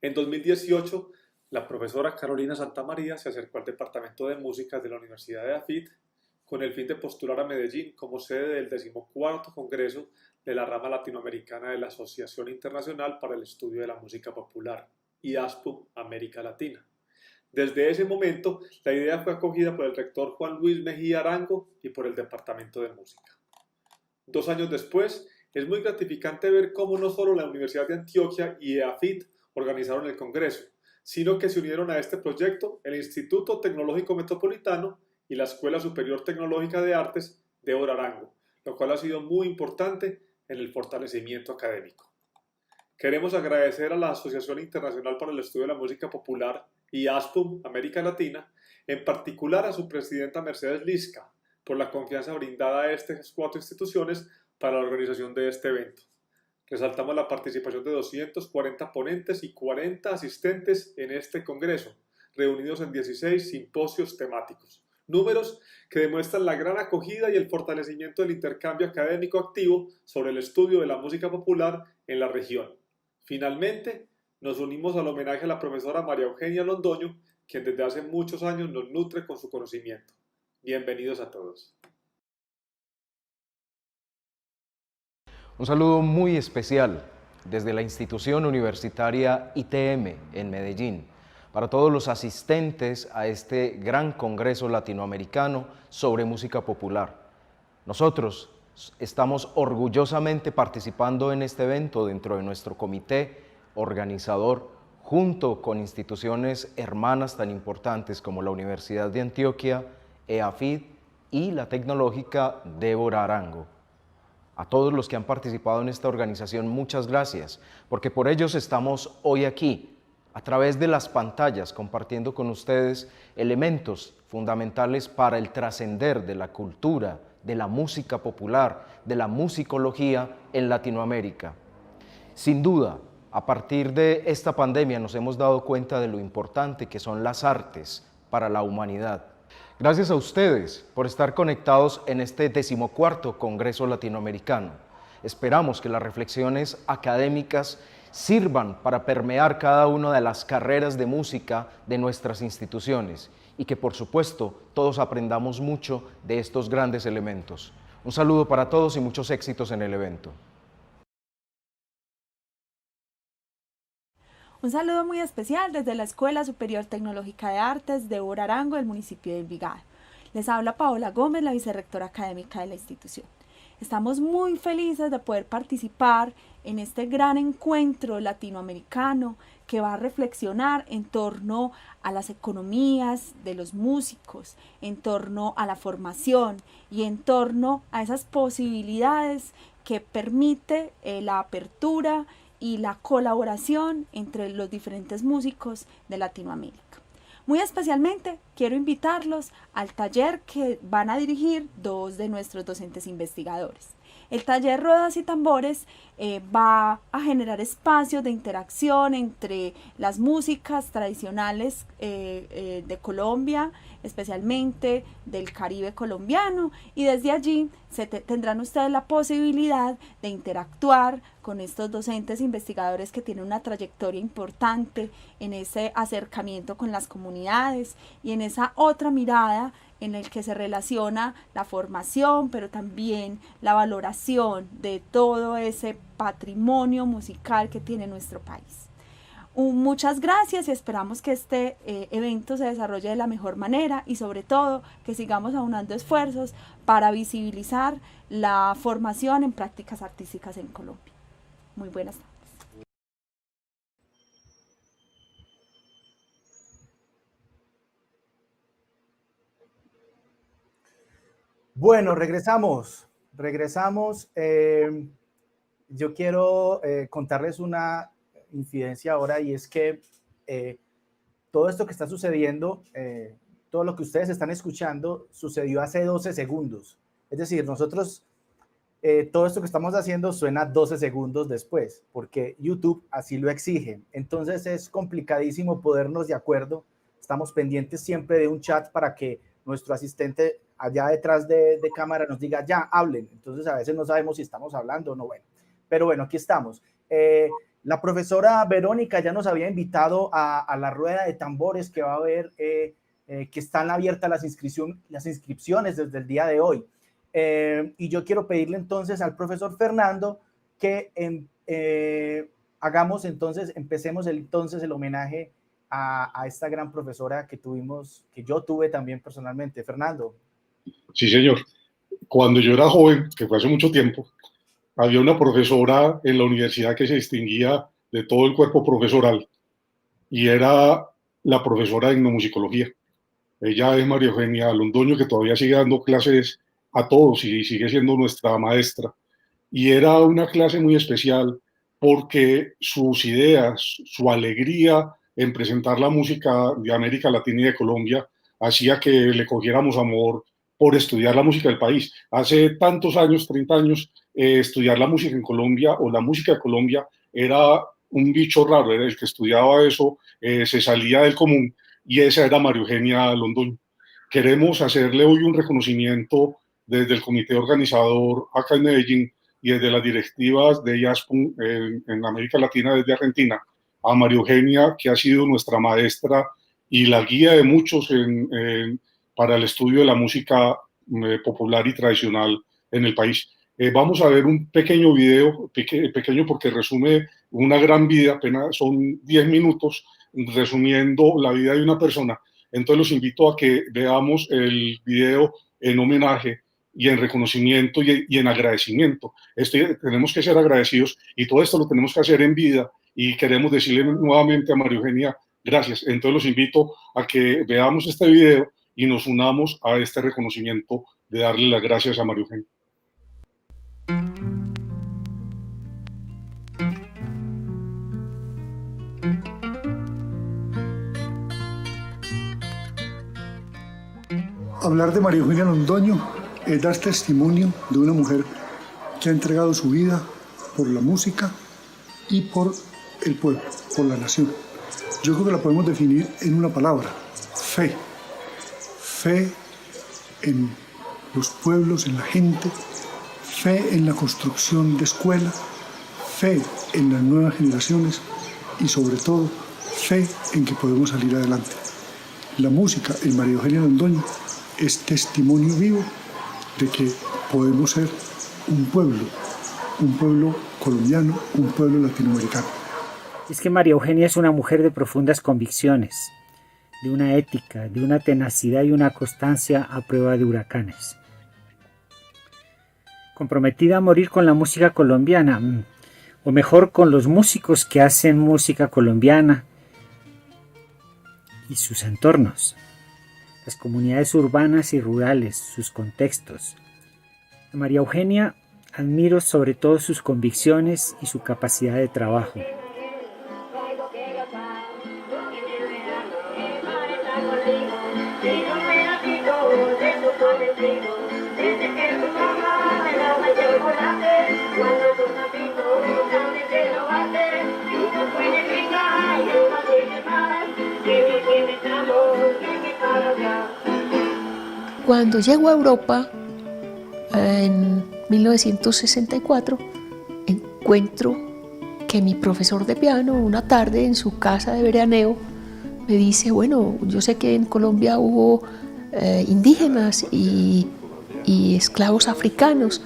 En 2018, la profesora Carolina Santamaría se acercó al Departamento de Música de la Universidad de EAFIT con el fin de postular a Medellín como sede del 14º Congreso de la rama latinoamericana de la Asociación Internacional para el Estudio de la Música Popular, IASPUM América Latina. Desde ese momento, la idea fue acogida por el rector Juan Luis Mejía Arango y por el Departamento de Música. 2 años después, es muy gratificante ver cómo no solo la Universidad de Antioquia y EAFIT organizaron el Congreso, sino que se unieron a este proyecto el Instituto Tecnológico Metropolitano y la Escuela Superior Tecnológica de Artes de Arango, lo cual ha sido muy importante en el fortalecimiento académico. Queremos agradecer a la Asociación Internacional para el Estudio de la Música Popular y ASPUM América Latina, en particular a su presidenta Mercedes Lisca, por la confianza brindada a estas 4 instituciones para la organización de este evento. Resaltamos la participación de 240 ponentes y 40 asistentes en este congreso, reunidos en 16 simposios temáticos. Números que demuestran la gran acogida y el fortalecimiento del intercambio académico activo sobre el estudio de la música popular en la región. Finalmente, nos unimos al homenaje a la profesora María Eugenia Londoño, quien desde hace muchos años nos nutre con su conocimiento. Bienvenidos a todos. Un saludo muy especial desde la institución universitaria ITM en Medellín, para todos los asistentes a este gran congreso latinoamericano sobre música popular. Nosotros estamos orgullosamente participando en este evento dentro de nuestro comité organizador, junto con instituciones hermanas tan importantes como la Universidad de Antioquia, EAFIT y la Tecnológica de Arango. A todos los que han participado en esta organización, muchas gracias, porque por ellos estamos hoy aquí, a través de las pantallas, compartiendo con ustedes elementos fundamentales para el trascender de la cultura, de la música popular, de la musicología en Latinoamérica. Sin duda, a partir de esta pandemia nos hemos dado cuenta de lo importante que son las artes para la humanidad, Gracias a ustedes por estar conectados en este 14º Congreso Latinoamericano. Esperamos que las reflexiones académicas sirvan para permear cada una de las carreras de música de nuestras instituciones y que, por supuesto, todos aprendamos mucho de estos grandes elementos. Un saludo para todos y muchos éxitos en el evento. Un saludo muy especial desde la Escuela Superior Tecnológica de Artes de Urarango, del municipio de Envigado. Les habla Paola Gómez, la vicerrectora académica de la institución. Estamos muy felices de poder participar en este gran encuentro latinoamericano que va a reflexionar en torno a las economías de los músicos, en torno a la formación y en torno a esas posibilidades que permite la apertura y la colaboración entre los diferentes músicos de Latinoamérica. Muy especialmente quiero invitarlos al taller que van a dirigir dos de nuestros docentes investigadores. El taller Ruedas y Tambores va a generar espacios de interacción entre las músicas tradicionales de Colombia, especialmente del Caribe colombiano, y desde allí tendrán ustedes la posibilidad de interactuar con estos docentes investigadores que tienen una trayectoria importante en ese acercamiento con las comunidades y en esa otra mirada en el que se relaciona la formación, pero también la valoración de todo ese patrimonio musical que tiene nuestro país. Muchas gracias y esperamos que este evento se desarrolle de la mejor manera y sobre todo que sigamos aunando esfuerzos para visibilizar la formación en prácticas artísticas en Colombia. Muy buenas tardes. Bueno, regresamos. Yo quiero contarles una infidencia ahora, y es que todo esto que está sucediendo, todo lo que ustedes están escuchando, sucedió hace 12 segundos. Es decir, nosotros, todo esto que estamos haciendo suena 12 segundos después, porque YouTube así lo exige. Entonces es complicadísimo ponernos de acuerdo. Estamos pendientes siempre de un chat para que nuestro asistente allá detrás de cámara nos diga, ya, hablen. Entonces a veces no sabemos si estamos hablando o no. Bueno, pero bueno, aquí estamos. La profesora Verónica ya nos había invitado a la rueda de tambores que va a haber, que están abiertas las inscripciones desde el día de hoy. Y yo quiero pedirle entonces al profesor Fernando que empecemos el homenaje a esta gran profesora que yo tuve también personalmente. Fernando. Sí, señor. Cuando yo era joven, que fue hace mucho tiempo, había una profesora en la universidad que se distinguía de todo el cuerpo profesoral y era la profesora de etnomusicología. Ella es María Eugenia Londoño, que todavía sigue dando clases a todos y sigue siendo nuestra maestra. Y era una clase muy especial porque sus ideas, su alegría en presentar la música de América Latina y de Colombia hacía que le cogiéramos amor por estudiar la música del país. Hace tantos años, 30 años, estudiar la música en Colombia o la música de Colombia era un bicho raro, era el que estudiaba eso, se salía del común, y esa era María Eugenia Londoño. Queremos hacerle hoy un reconocimiento desde el comité organizador acá en Medellín y desde las directivas de IASPUN en América Latina, desde Argentina, a María Eugenia, que ha sido nuestra maestra y la guía de muchos para el estudio de la música popular y tradicional en el país. Vamos a ver un pequeño video, pequeño porque resume una gran vida, apenas son 10 minutos, resumiendo la vida de una persona. Entonces los invito a que veamos el video en homenaje y en reconocimiento y en agradecimiento. Tenemos que ser agradecidos y todo esto lo tenemos que hacer en vida, y queremos decirle nuevamente a María Eugenia gracias. Entonces los invito a que veamos este video y nos unamos a este reconocimiento de darle las gracias a María Eugenia. Hablar de María Eugenia Londoño es dar testimonio de una mujer que ha entregado su vida por la música y por el pueblo, por la nación. Yo creo que la podemos definir en una palabra: fe. Fe en los pueblos, en la gente, fe en la construcción de escuela, fe en las nuevas generaciones y sobre todo fe en que podemos salir adelante. La música en María Eugenia Londoño es testimonio vivo de que podemos ser un pueblo colombiano, un pueblo latinoamericano. Es que María Eugenia es una mujer de profundas convicciones, de una ética, de una tenacidad y una constancia a prueba de huracanes. Comprometida a morir con la música colombiana, o mejor con los músicos que hacen música colombiana y sus entornos, las comunidades urbanas y rurales, sus contextos. A María Eugenia admiro sobre todo sus convicciones y su capacidad de trabajo. Cuando llego a Europa, en 1964, encuentro que mi profesor de piano, una tarde en su casa de veraneo, me dice, bueno, yo sé que en Colombia hubo indígenas y esclavos africanos.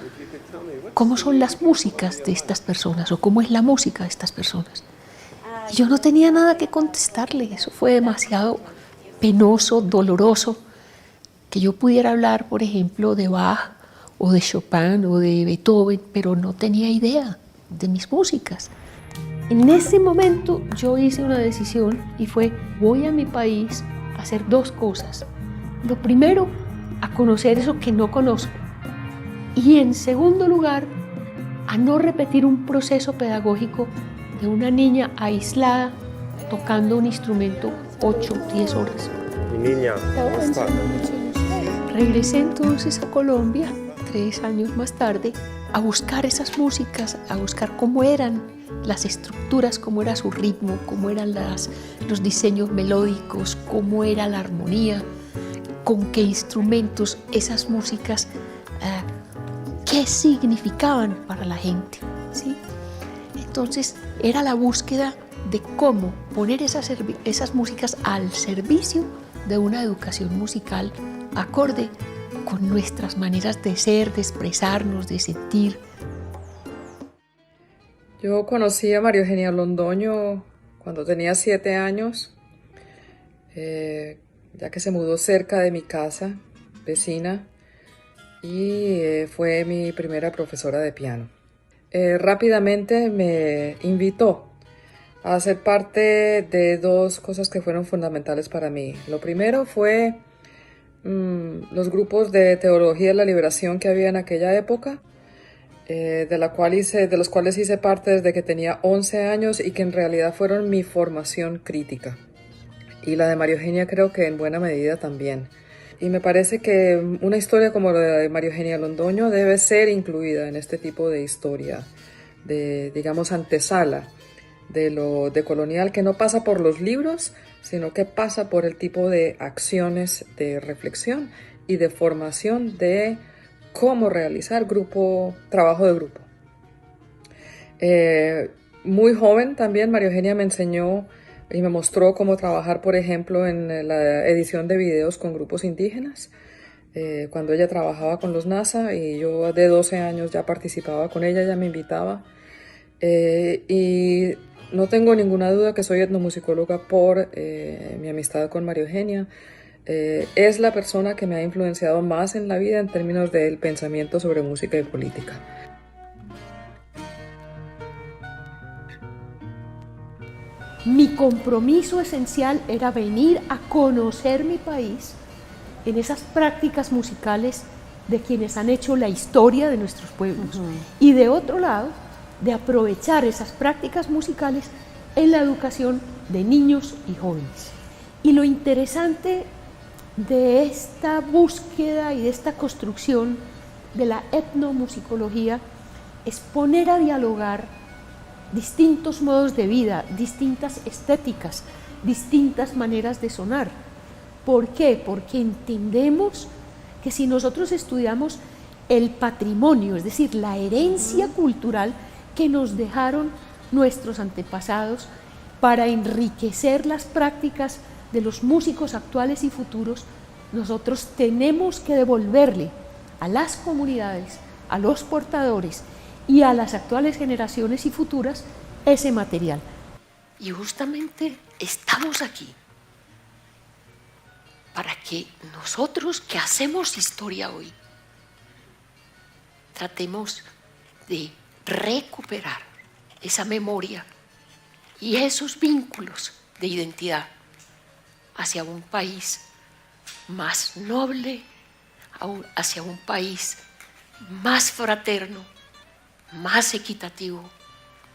¿Cómo son las músicas de estas personas o cómo es la música de estas personas? Y yo no tenía nada que contestarle, eso fue demasiado penoso, doloroso, que yo pudiera hablar, por ejemplo, de Bach o de Chopin o de Beethoven, pero no tenía idea de mis músicas. En ese momento yo hice una decisión y fue, voy a mi país a hacer dos cosas. Lo primero, a conocer eso que no conozco. Y en segundo lugar, a no repetir un proceso pedagógico de una niña aislada tocando un instrumento 8 o 10 horas. Mi niña, ¿cómo está? Regresé entonces a Colombia, 3 años más tarde, a buscar esas músicas, a buscar cómo eran las estructuras, cómo era su ritmo, cómo eran los diseños melódicos, cómo era la armonía, con qué instrumentos esas músicas, qué significaban para la gente, ¿sí? Entonces era la búsqueda de cómo poner esas músicas al servicio de una educación musical acorde con nuestras maneras de ser, de expresarnos, de sentir. Yo conocí a María Eugenia Londoño cuando tenía 7 años, ya que se mudó cerca de mi casa, vecina, y fue mi primera profesora de piano. Rápidamente me invitó a ser parte de 2 cosas que fueron fundamentales para mí. Lo primero fue los grupos de teología de la liberación que había en aquella época, de los cuales hice parte desde que tenía 11 años y que en realidad fueron mi formación crítica. Y la de María Eugenia creo que en buena medida también. Y me parece que una historia como la de María Eugenia Londoño debe ser incluida en este tipo de historia, de, digamos, antesala de lo decolonial, que no pasa por los libros, sino que pasa por el tipo de acciones de reflexión y de formación de cómo realizar trabajo de grupo. Muy joven también María Eugenia me enseñó y me mostró cómo trabajar, por ejemplo, en la edición de videos con grupos indígenas, cuando ella trabajaba con los NASA y yo de 12 años ya participaba con ella, ella me invitaba. Y no tengo ninguna duda que soy etnomusicóloga por mi amistad con María Eugenia. Es la persona que me ha influenciado más en la vida en términos del pensamiento sobre música y política. Mi compromiso esencial era venir a conocer mi país en esas prácticas musicales de quienes han hecho la historia de nuestros pueblos. Y de otro lado, de aprovechar esas prácticas musicales en la educación de niños y jóvenes. Y lo interesante de esta búsqueda y de esta construcción de la etnomusicología es poner a dialogar distintos modos de vida, distintas estéticas, distintas maneras de sonar. ¿Por qué? Porque entendemos que si nosotros estudiamos el patrimonio, es decir, la herencia cultural que nos dejaron nuestros antepasados para enriquecer las prácticas de los músicos actuales y futuros, nosotros tenemos que devolverle a las comunidades, a los portadores y a las actuales generaciones y futuras ese material. Y justamente estamos aquí para que nosotros que hacemos historia hoy tratemos de recuperar esa memoria y esos vínculos de identidad hacia un país más noble, hacia un país más fraterno, más equitativo,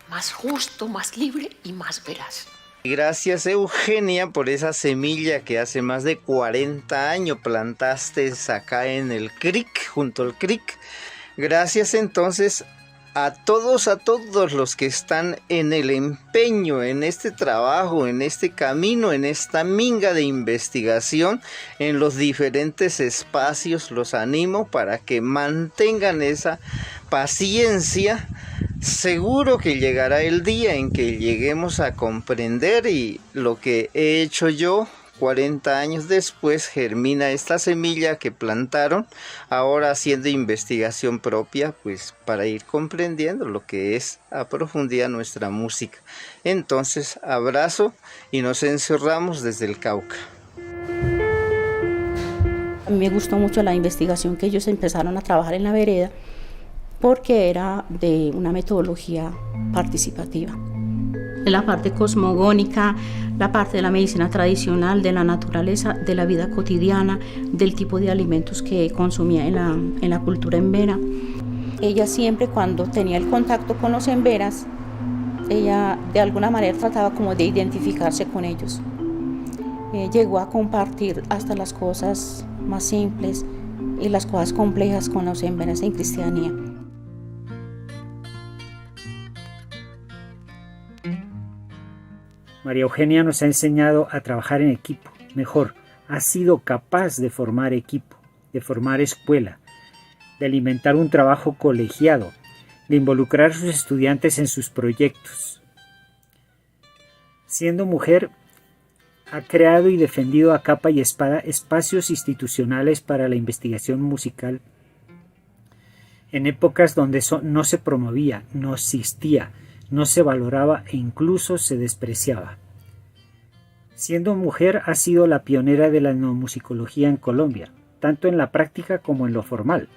más justo, más libre y más veraz. Gracias, Eugenia, por esa semilla que hace más de 40 años plantaste acá en el creek, junto al creek. Gracias entonces a todos los que están en el empeño, en este trabajo, en este camino, en esta minga de investigación, en los diferentes espacios. Los animo para que mantengan esa paciencia. Seguro que llegará el día en que lleguemos a comprender, y lo que he hecho yo 40 años después germina esta semilla que plantaron, ahora haciendo investigación propia, pues para ir comprendiendo lo que es a profundidad nuestra música. Entonces, abrazo y nos encerramos desde el Cauca. A mí me gustó mucho la investigación que ellos empezaron a trabajar en la vereda, porque era de una metodología participativa. La parte cosmogónica, la parte de la medicina tradicional, de la naturaleza, de la vida cotidiana, del tipo de alimentos que consumía en la cultura embera. Ella siempre, cuando tenía el contacto con los emberas, ella de alguna manera trataba como de identificarse con ellos. Llegó a compartir hasta las cosas más simples y las cosas complejas con los emberas en cristianía. María Eugenia nos ha enseñado a trabajar en equipo, mejor, ha sido capaz de formar equipo, de formar escuela, de alimentar un trabajo colegiado, de involucrar a sus estudiantes en sus proyectos. Siendo mujer, ha creado y defendido a capa y espada espacios institucionales para la investigación musical en épocas donde eso no se promovía, no existía, no se valoraba e incluso se despreciaba. Siendo mujer, ha sido la pionera de la etnomusicología en Colombia, tanto en la práctica como en lo formal,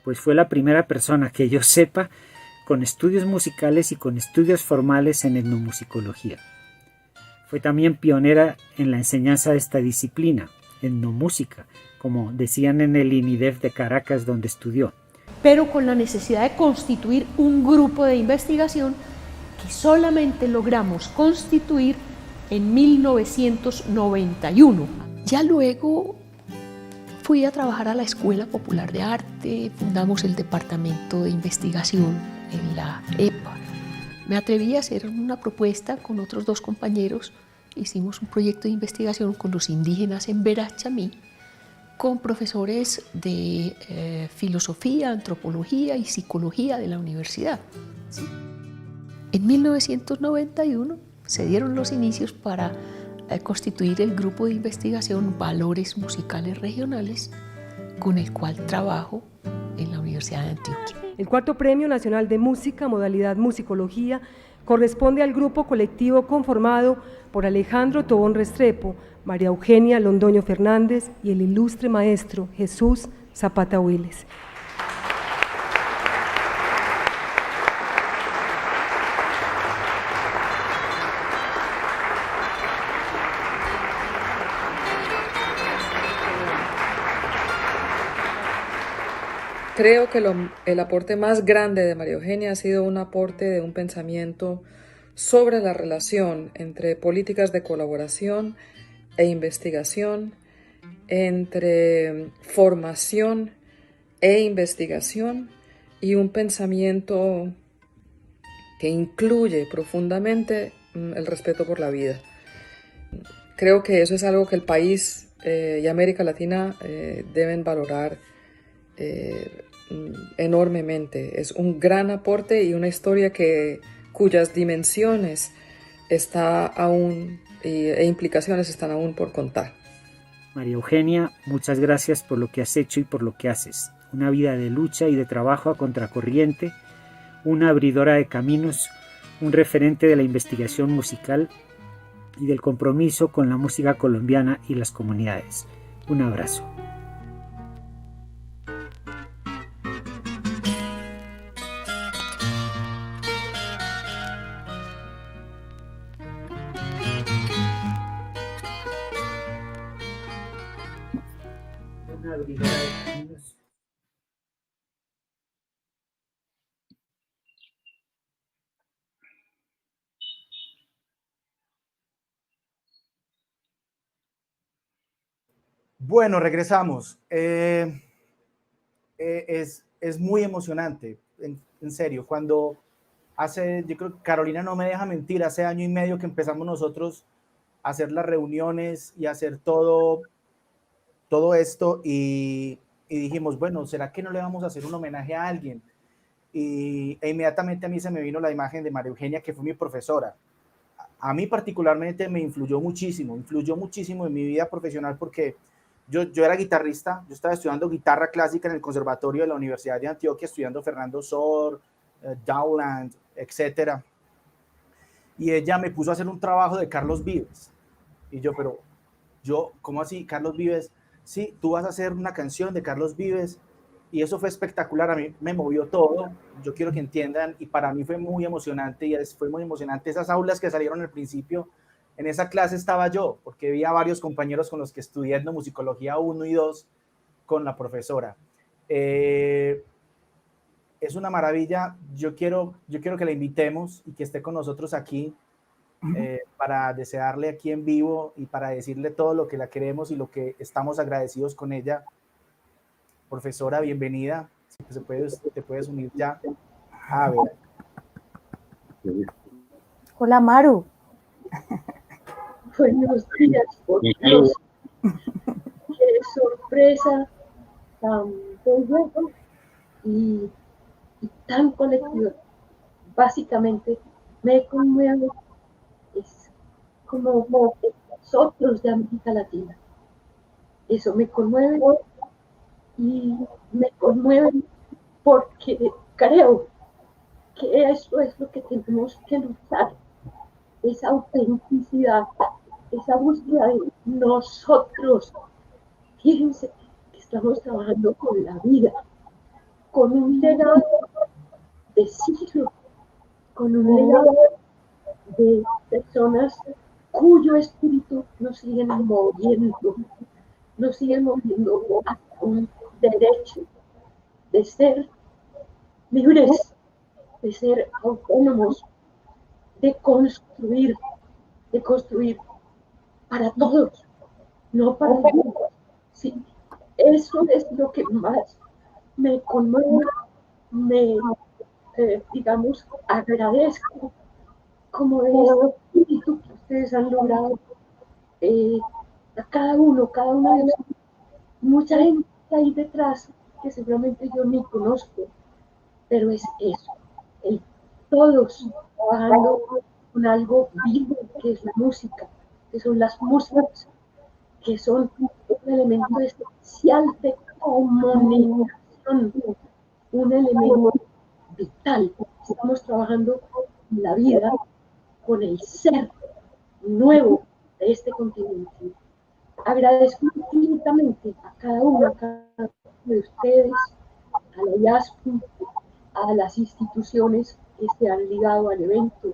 pues fue la primera persona que yo sepa con estudios musicales y con estudios formales en etnomusicología. Fue también pionera en la enseñanza de esta disciplina, etnomúsica, como decían en el INIDEF de Caracas, donde estudió. Pero con la necesidad de constituir un grupo de investigación que solamente logramos constituir en 1991. Ya luego fui a trabajar a la Escuela Popular de Arte, fundamos el Departamento de Investigación en la EPA. Me atreví a hacer una propuesta con otros dos compañeros, hicimos un proyecto de investigación con los indígenas en Verachamí, con profesores de filosofía, antropología y psicología de la universidad. ¿Sí? En 1991 se dieron los inicios para constituir el grupo de investigación Valores Musicales Regionales, con el cual trabajo en la Universidad de Antioquia. El cuarto Premio Nacional de Música, modalidad musicología, corresponde al grupo colectivo conformado por Alejandro Tobón Restrepo, María Eugenia Londoño Fernández y el ilustre maestro Jesús Zapata Huiles. Creo que el aporte más grande de María Eugenia ha sido un aporte de un pensamiento sobre la relación entre políticas de colaboración e investigación, entre formación e investigación, y un pensamiento que incluye profundamente el respeto por la vida. Creo que eso es algo que el país y América Latina deben valorar enormemente. Es un gran aporte y una historia cuyas dimensiones está aún e implicaciones están aún por contar. María Eugenia, muchas gracias por lo que has hecho y por lo que haces. Una vida de lucha y de trabajo a contracorriente, una abridora de caminos, un referente de la investigación musical y del compromiso con la música colombiana y las comunidades. Un abrazo. Una abridora de caminos. Bueno, regresamos. Es muy emocionante, en serio. Yo creo que Carolina no me deja mentir, hace año y medio que empezamos nosotros a hacer las reuniones y a hacer todo esto y dijimos, bueno, ¿será que no le vamos a hacer un homenaje a alguien? E inmediatamente a mí se me vino la imagen de María Eugenia, que fue mi profesora. A mí particularmente me influyó muchísimo en mi vida profesional porque yo era guitarrista, yo estaba estudiando guitarra clásica en el Conservatorio de la Universidad de Antioquia, estudiando Fernando Sor, Dowland, etcétera. Y ella me puso a hacer un trabajo de Carlos Vives. Y ¿cómo así? Carlos Vives, sí, tú vas a hacer una canción de Carlos Vives. Y eso fue espectacular, a mí me movió todo, yo quiero que entiendan, y para mí fue muy emocionante, fue muy emocionante. Esas aulas que salieron al principio, en esa clase estaba yo, porque había varios compañeros con los que estudié etnomusicología 1 y 2 con la profesora. Es una maravilla, yo quiero que la invitemos y que esté con nosotros aquí, para desearle aquí en vivo y para decirle todo lo que la queremos y lo que estamos agradecidos con ella. Profesora, bienvenida. Si te puedes unir ya. A ver. Hola, Maru. Buenos días, por Dios. Qué sorpresa tan buena y tan colectiva. Básicamente, me conmueve. Es como nosotros de América Latina. Eso me conmueve y me conmueve porque creo que eso es lo que tenemos que luchar, esa autenticidad, esa búsqueda de nosotros. Fíjense que estamos trabajando con la vida, con un legado de siglos, con un legado de personas cuyo espíritu nos siguen moviendo a un derecho de ser libres, de ser autónomos, de construir para todos, no para algunos. Sí, eso es lo que más me conmueve, digamos, agradezco como el espíritu que ustedes han logrado, a cada uno de ustedes. Mucha gente ahí detrás que seguramente yo ni conozco, pero es eso, todos trabajando con algo vivo que es la música, que son las músicas, que son un elemento esencial de comunicación, un elemento vital. Estamos trabajando con la vida, con el ser nuevo de este continente. Agradezco infinitamente a cada uno de ustedes, a la IASPU, a las instituciones que se han ligado al evento.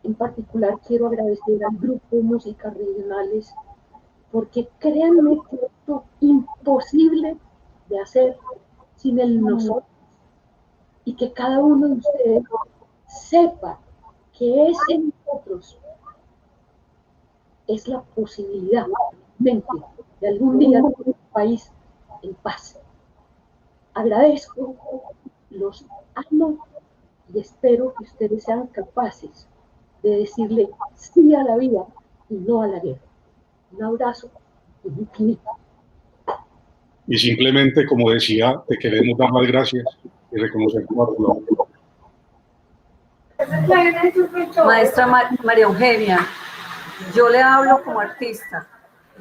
En particular quiero agradecer al Grupo de Músicas Regionales, porque créanme que esto es imposible de hacer sin el nosotros, y que cada uno de ustedes sepa que ese nosotros es la posibilidad de algún día tener un país en paz. Agradezco, los amo y espero que ustedes sean capaces de decirle sí a la vida y no a la guerra. Un abrazo infinito. Y simplemente, como decía, te queremos dar las gracias y reconocer tu labor. Maestra María Eugenia, yo le hablo como artista.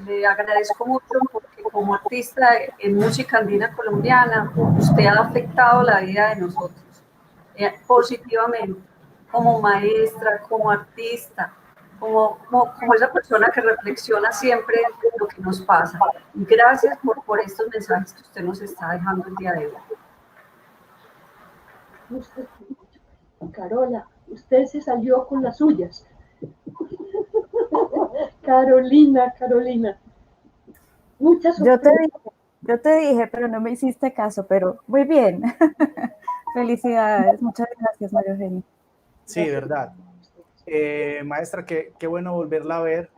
Le agradezco mucho porque como artista en música andina colombiana, usted ha afectado la vida de nosotros positivamente, como maestra, como artista, como esa persona que reflexiona siempre lo que nos pasa. Gracias por estos mensajes que usted nos está dejando el día de hoy. Usted, Carola, usted se salió con las suyas. Carolina, muchas yo te dije, pero no me hiciste caso, pero muy bien. Felicidades, muchas gracias, María Eugenia. Sí, verdad. Maestra, qué bueno volverla a ver.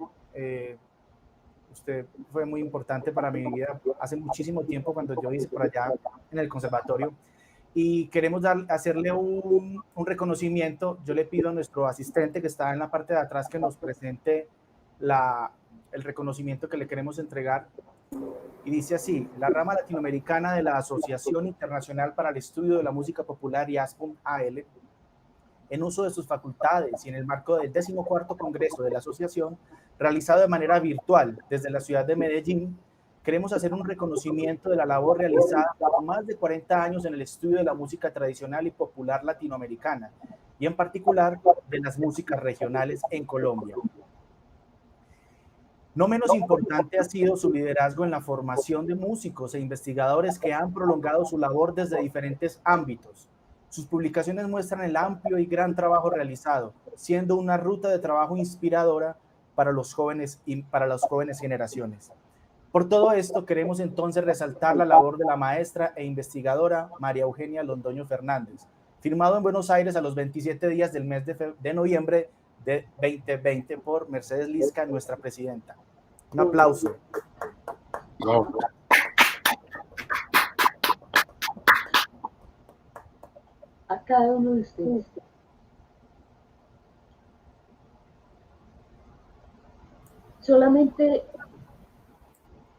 Usted fue muy importante para mi vida hace muchísimo tiempo cuando yo hice por allá en el conservatorio. Y queremos hacerle un reconocimiento. Yo le pido a nuestro asistente que está en la parte de atrás que nos presente el reconocimiento que le queremos entregar. Y dice así: la rama latinoamericana de la Asociación Internacional para el Estudio de la Música Popular, IASPUM-AL, en uso de sus facultades y en el marco del 14º Congreso de la Asociación, realizado de manera virtual desde la ciudad de Medellín, queremos hacer un reconocimiento de la labor realizada por más de 40 años en el estudio de la música tradicional y popular latinoamericana, y en particular de las músicas regionales en Colombia. No menos importante ha sido su liderazgo en la formación de músicos e investigadores que han prolongado su labor desde diferentes ámbitos. Sus publicaciones muestran el amplio y gran trabajo realizado, siendo una ruta de trabajo inspiradora para los jóvenes y para las jóvenes generaciones. Por todo esto, queremos entonces resaltar la labor de la maestra e investigadora María Eugenia Londoño Fernández, firmado en Buenos Aires a los 27 días del mes de noviembre de 2020 por Mercedes Lisca, nuestra presidenta. Un aplauso. No. A cada uno de ustedes. Solamente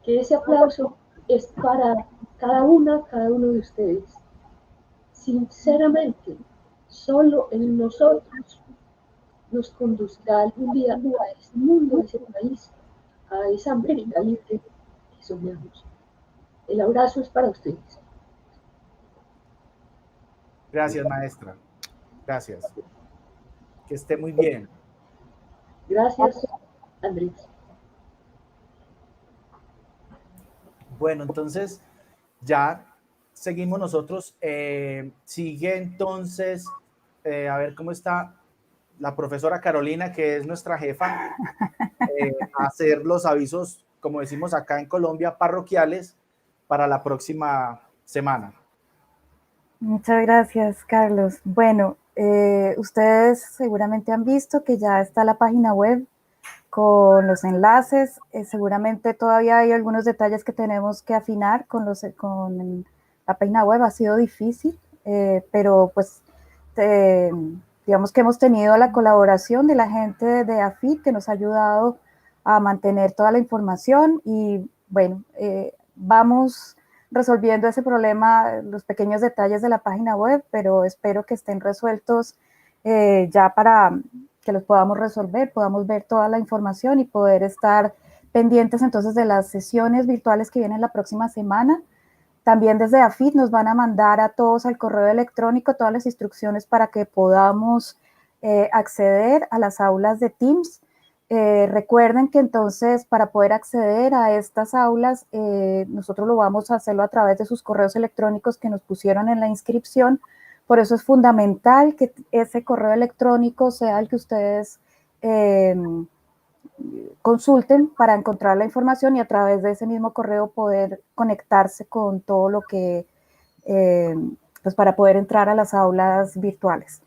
que ese aplauso es para cada uno de ustedes. Sinceramente, solo en nosotros nos conducirá algún día a ese mundo, a ese país, a esa América libre que soñamos. El abrazo es para ustedes. Gracias, maestra. Gracias. Que esté muy bien. Gracias, Andrés. Bueno, entonces ya seguimos nosotros. Sigue entonces, a ver cómo está la profesora Carolina, que es nuestra jefa, a hacer los avisos, como decimos acá en Colombia, parroquiales para la próxima semana. Muchas gracias, Carlos. Bueno, ustedes seguramente han visto que ya está la página web con los enlaces. Seguramente todavía hay algunos detalles que tenemos que afinar con la página web. Ha sido difícil, pero pues digamos que hemos tenido la colaboración de la gente de AFIT que nos ha ayudado a mantener toda la información y bueno, vamos resolviendo ese problema, los pequeños detalles de la página web, pero espero que estén resueltos ya para que los podamos resolver, podamos ver toda la información y poder estar pendientes entonces de las sesiones virtuales que vienen la próxima semana. También desde AFIT nos van a mandar a todos al correo electrónico todas las instrucciones para que podamos acceder a las aulas de Teams. Recuerden que entonces para poder acceder a estas aulas, nosotros lo vamos a hacerlo a través de sus correos electrónicos que nos pusieron en la inscripción. Por eso es fundamental que ese correo electrónico sea el que ustedes consulten para encontrar la información y a través de ese mismo correo poder conectarse con todo lo que, pues para poder entrar a las aulas virtuales.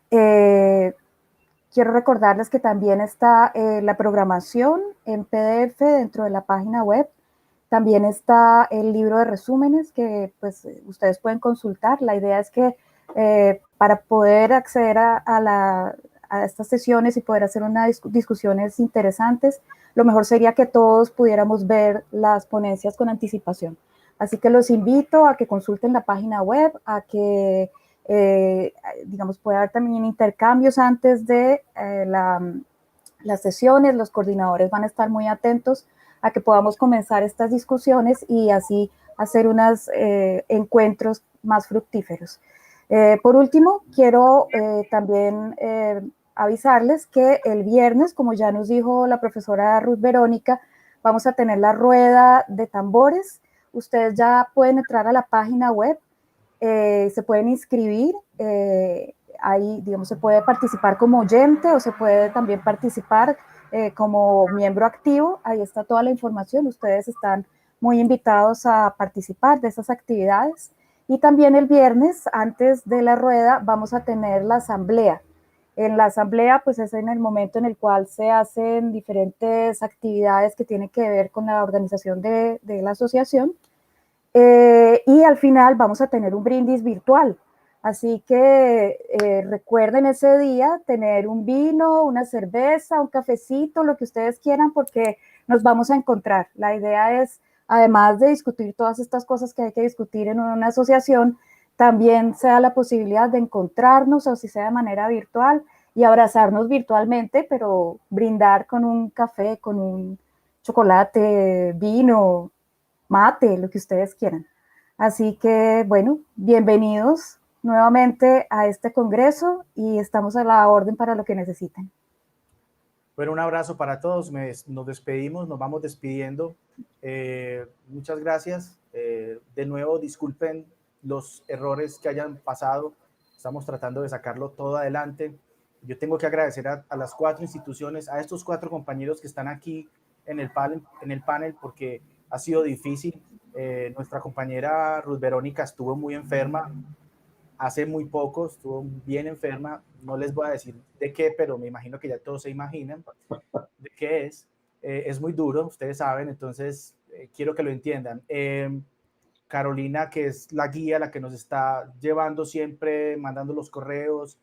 Quiero recordarles que también está la programación en PDF dentro de la página web. También está el libro de resúmenes que pues ustedes pueden consultar. La idea es que para poder acceder a estas sesiones y poder hacer unas discusiones interesantes, lo mejor sería que todos pudiéramos ver las ponencias con anticipación. Así que los invito a que consulten la página web, a que, digamos, pueda haber también intercambios antes de las sesiones. Los coordinadores van a estar muy atentos a que podamos comenzar estas discusiones y así hacer unos encuentros más fructíferos. Por último, quiero también avisarles que el viernes, como ya nos dijo la profesora Ruth Verónica, vamos a tener la rueda de tambores. Ustedes ya pueden entrar a la página web, se pueden inscribir, ahí, digamos, se puede participar como oyente o se puede también participar como miembro activo. Ahí está toda la información. Ustedes están muy invitados a participar de esas actividades. Y también el viernes, antes de la rueda, vamos a tener la asamblea. En la asamblea, pues es en el momento en el cual se hacen diferentes actividades que tienen que ver con la organización de la asociación. Y al final vamos a tener un brindis virtual. Así que recuerden ese día tener un vino, una cerveza, un cafecito, lo que ustedes quieran, porque nos vamos a encontrar. La idea es, además de discutir todas estas cosas que hay que discutir en una asociación, también sea la posibilidad de encontrarnos, o si sea de manera virtual, y abrazarnos virtualmente, pero brindar con un café, con un chocolate, vino, mate, lo que ustedes quieran. Así que, bueno, bienvenidos nuevamente a este congreso y estamos a la orden para lo que necesiten. Bueno, un abrazo para todos. Nos despedimos, nos vamos despidiendo. Muchas gracias. De nuevo, disculpen los errores que hayan pasado. Estamos tratando de sacarlo todo adelante. Yo tengo que agradecer a las 4 instituciones, a estos 4 compañeros que están aquí en el panel porque ha sido difícil. Nuestra compañera Ruth Verónica estuvo muy enferma. Hace muy poco estuvo bien enferma, no les voy a decir de qué, pero me imagino que ya todos se imaginan de qué es. Es muy duro, ustedes saben, entonces quiero que lo entiendan. Carolina, que es la guía, la que nos está llevando siempre, mandando los correos.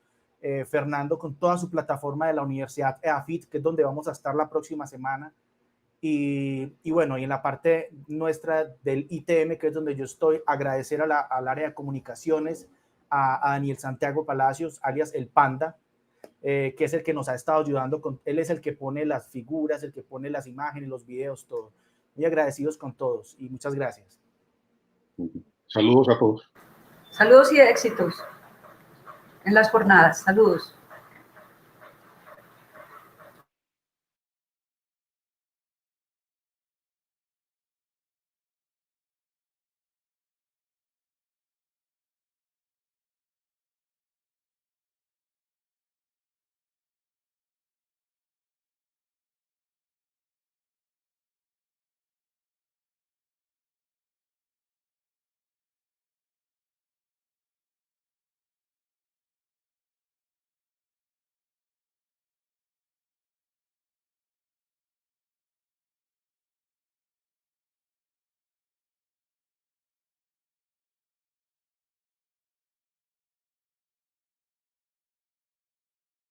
Fernando, con toda su plataforma de la Universidad EAFIT, que es donde vamos a estar la próxima semana. Y bueno, y en la parte nuestra del ITM, que es donde yo estoy, agradecer al área de comunicaciones, a Daniel Santiago Palacios, alias El Panda, que es el que nos ha estado ayudando. Él es el que pone las figuras, el que pone las imágenes, los videos, todo. Muy agradecidos con todos y muchas gracias. Saludos a todos. Saludos y éxitos en las jornadas. Saludos.